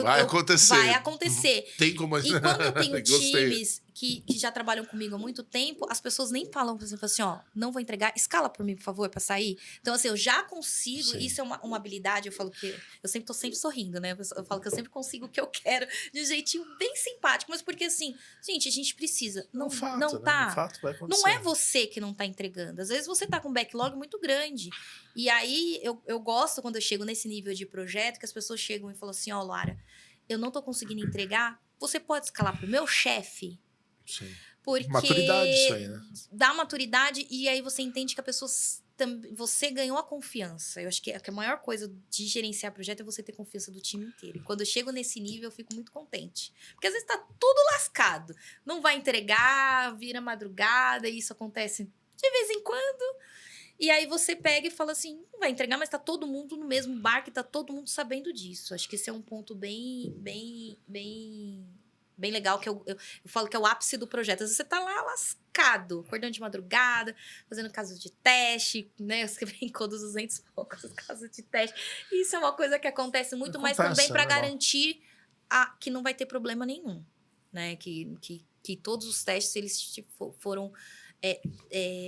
Speaker 1: Vai acontecer.
Speaker 2: Vai acontecer.
Speaker 1: Tem como...
Speaker 2: E quando eu tenho times que já trabalham comigo há muito tempo, as pessoas nem falam, por exemplo, assim, ó, não vou entregar, escala por mim, por favor, pra sair. Então, assim, eu já consigo, Sim. Isso é uma habilidade, eu falo que... Eu sempre tô sempre sorrindo, né? Eu falo que eu sempre consigo o que eu quero, de um jeitinho bem simpático, mas porque, assim, gente, a gente precisa. Não tá.
Speaker 1: Né? Um fato vai acontecer.
Speaker 2: Não é você que não tá entregando. Às vezes você tá com um backlog muito grande. E aí, eu gosto quando eu chego nesse nível de projeto, que as pessoas chegam e falam assim, ó, Lara, eu não tô conseguindo entregar, você pode escalar pro meu chefe?
Speaker 1: Sim.
Speaker 2: Porque
Speaker 1: maturidade isso aí, né?
Speaker 2: Dá maturidade e aí você entende que a pessoa... Você ganhou a confiança. Eu acho que a maior coisa de gerenciar projeto é você ter confiança do time inteiro. E quando eu chego nesse nível, eu fico muito contente. Porque às vezes tá tudo lascado. Não vai entregar, vira madrugada, e isso acontece de vez em quando... E aí você pega e fala assim, não vai entregar, mas tá todo mundo no mesmo barco e tá todo mundo sabendo disso. Acho que esse é um ponto bem legal, que eu falo que é o ápice do projeto. Às vezes você tá lá lascado, acordando de madrugada, fazendo casos de teste, né? Você brincou dos 200 e poucos casos de teste. Isso é uma coisa que acontece muito, mas também para garantir que não vai ter problema nenhum, né? Que todos os testes, eles foram...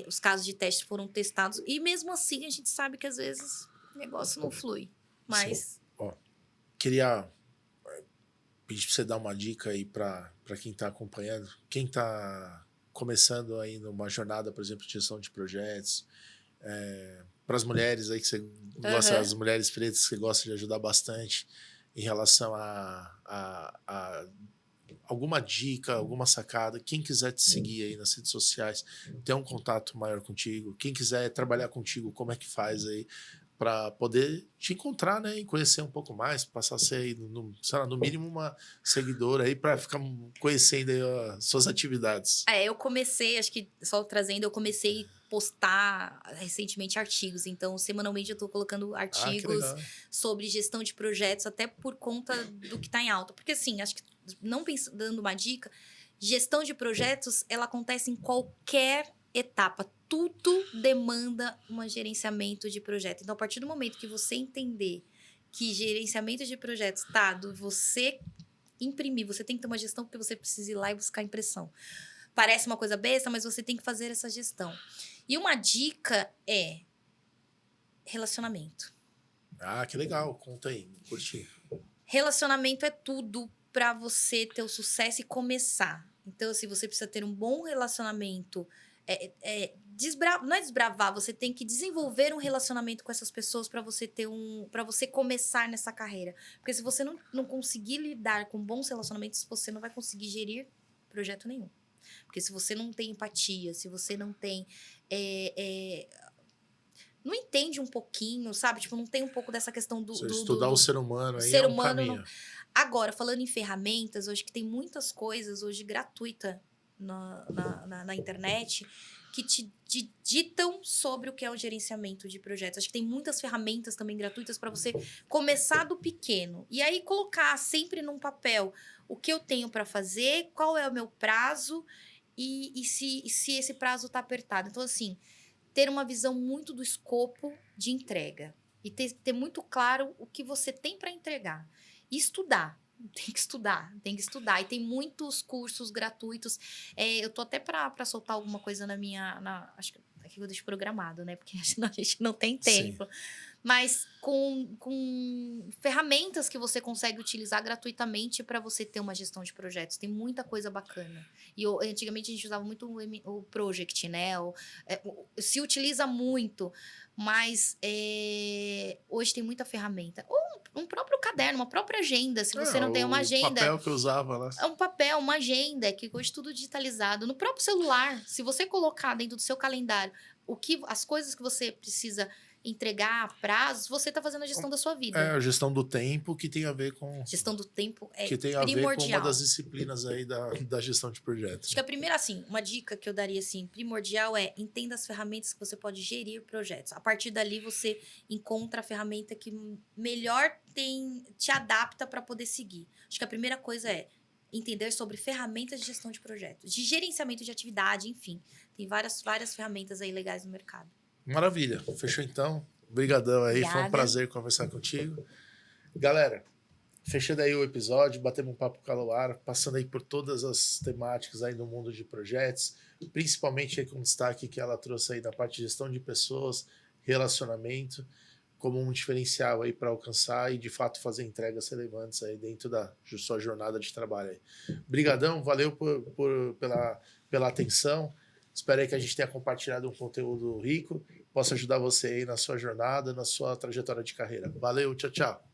Speaker 2: os casos de teste foram testados e mesmo assim a gente sabe que às vezes o negócio não flui, mas...
Speaker 1: Ó, queria pedir para você dar uma dica aí para quem está acompanhando, quem está começando aí numa jornada, por exemplo, de gestão de projetos, para as mulheres aí que você gosta, as mulheres pretas que você gosta de ajudar bastante em relação a alguma dica, alguma sacada, quem quiser te seguir aí nas redes sociais, ter um contato maior contigo, quem quiser trabalhar contigo, como é que faz aí para poder te encontrar, né, e conhecer um pouco mais, passar a ser aí, no mínimo uma seguidora aí para ficar conhecendo aí as suas atividades.
Speaker 2: Eu comecei, acho que só trazendo, eu comecei a postar recentemente artigos, então semanalmente eu estou colocando artigos sobre gestão de projetos, até por conta do que está em alta, porque assim, acho que não dando uma dica, gestão de projetos, ela acontece em qualquer etapa. Tudo demanda um gerenciamento de projeto. Então, a partir do momento que você entender que gerenciamento de projetos está do você imprimir, você tem que ter uma gestão porque você precisa ir lá e buscar impressão. Parece uma coisa besta, mas você tem que fazer essa gestão. E uma dica é relacionamento.
Speaker 1: Que legal. Conta aí. Curti.
Speaker 2: Relacionamento é tudo para você ter o sucesso e começar. Então, assim, você precisa ter um bom relacionamento. Não é desbravar, você tem que desenvolver um relacionamento com essas pessoas para você para você começar nessa carreira. Porque se você não conseguir lidar com bons relacionamentos, você não vai conseguir gerir projeto nenhum. Porque se você não tem empatia, se você não tem... não entende um pouquinho, sabe? Tipo, não tem um pouco dessa questão do...
Speaker 1: estudar o ser humano aí
Speaker 2: ser
Speaker 1: é um
Speaker 2: humano
Speaker 1: caminho.
Speaker 2: Agora, falando em ferramentas, hoje que tem muitas coisas hoje gratuita na internet que te ditam sobre o que é o gerenciamento de projetos. Acho que tem muitas ferramentas também gratuitas para você começar do pequeno. E aí colocar sempre num papel o que eu tenho para fazer, qual é o meu prazo e se esse prazo está apertado. Então, assim, ter uma visão muito do escopo de entrega. E ter muito claro o que você tem para entregar. E estudar. Tem que estudar. E tem muitos cursos gratuitos. Eu tô até para soltar alguma coisa acho que aqui eu deixo programado, né? Porque senão a gente não tem tempo. Sim. Mas com ferramentas que você consegue utilizar gratuitamente para você ter uma gestão de projetos. Tem muita coisa bacana. E antigamente a gente usava muito o Project, né? Se utiliza muito, mas hoje tem muita ferramenta. Ou um próprio caderno, uma própria agenda. Se você não tem uma agenda...
Speaker 1: O papel que eu usava lá.
Speaker 2: É um papel, uma agenda, que hoje tudo digitalizado. No próprio celular, se você colocar dentro do seu calendário as coisas que você precisa entregar, prazos, você está fazendo a gestão da sua vida.
Speaker 1: A gestão do tempo que tem a ver com...
Speaker 2: Gestão do tempo é primordial.
Speaker 1: Que tem a ver com uma das disciplinas aí da gestão de projetos.
Speaker 2: Acho que a primeira, assim, uma dica que eu daria, assim, primordial entenda as ferramentas que você pode gerir projetos. A partir dali, você encontra a ferramenta que melhor te adapta para poder seguir. Acho que a primeira coisa é entender sobre ferramentas de gestão de projetos, de gerenciamento de atividade, enfim. Tem várias ferramentas aí legais no mercado.
Speaker 1: Maravilha. Fechou então. Obrigadão aí.
Speaker 2: Obrigada.
Speaker 1: Foi um prazer conversar contigo. Galera, fechando aí o episódio, batemos um papo com a Luara, passando aí por todas as temáticas aí no mundo de projetos, principalmente aí com destaque que ela trouxe aí da parte de gestão de pessoas, relacionamento, como um diferencial aí para alcançar e de fato fazer entregas relevantes aí dentro da sua jornada de trabalho aí. Obrigadão, valeu pela atenção. Espero aí que a gente tenha compartilhado um conteúdo rico, possa ajudar você aí na sua jornada, na sua trajetória de carreira. Valeu, tchau, tchau.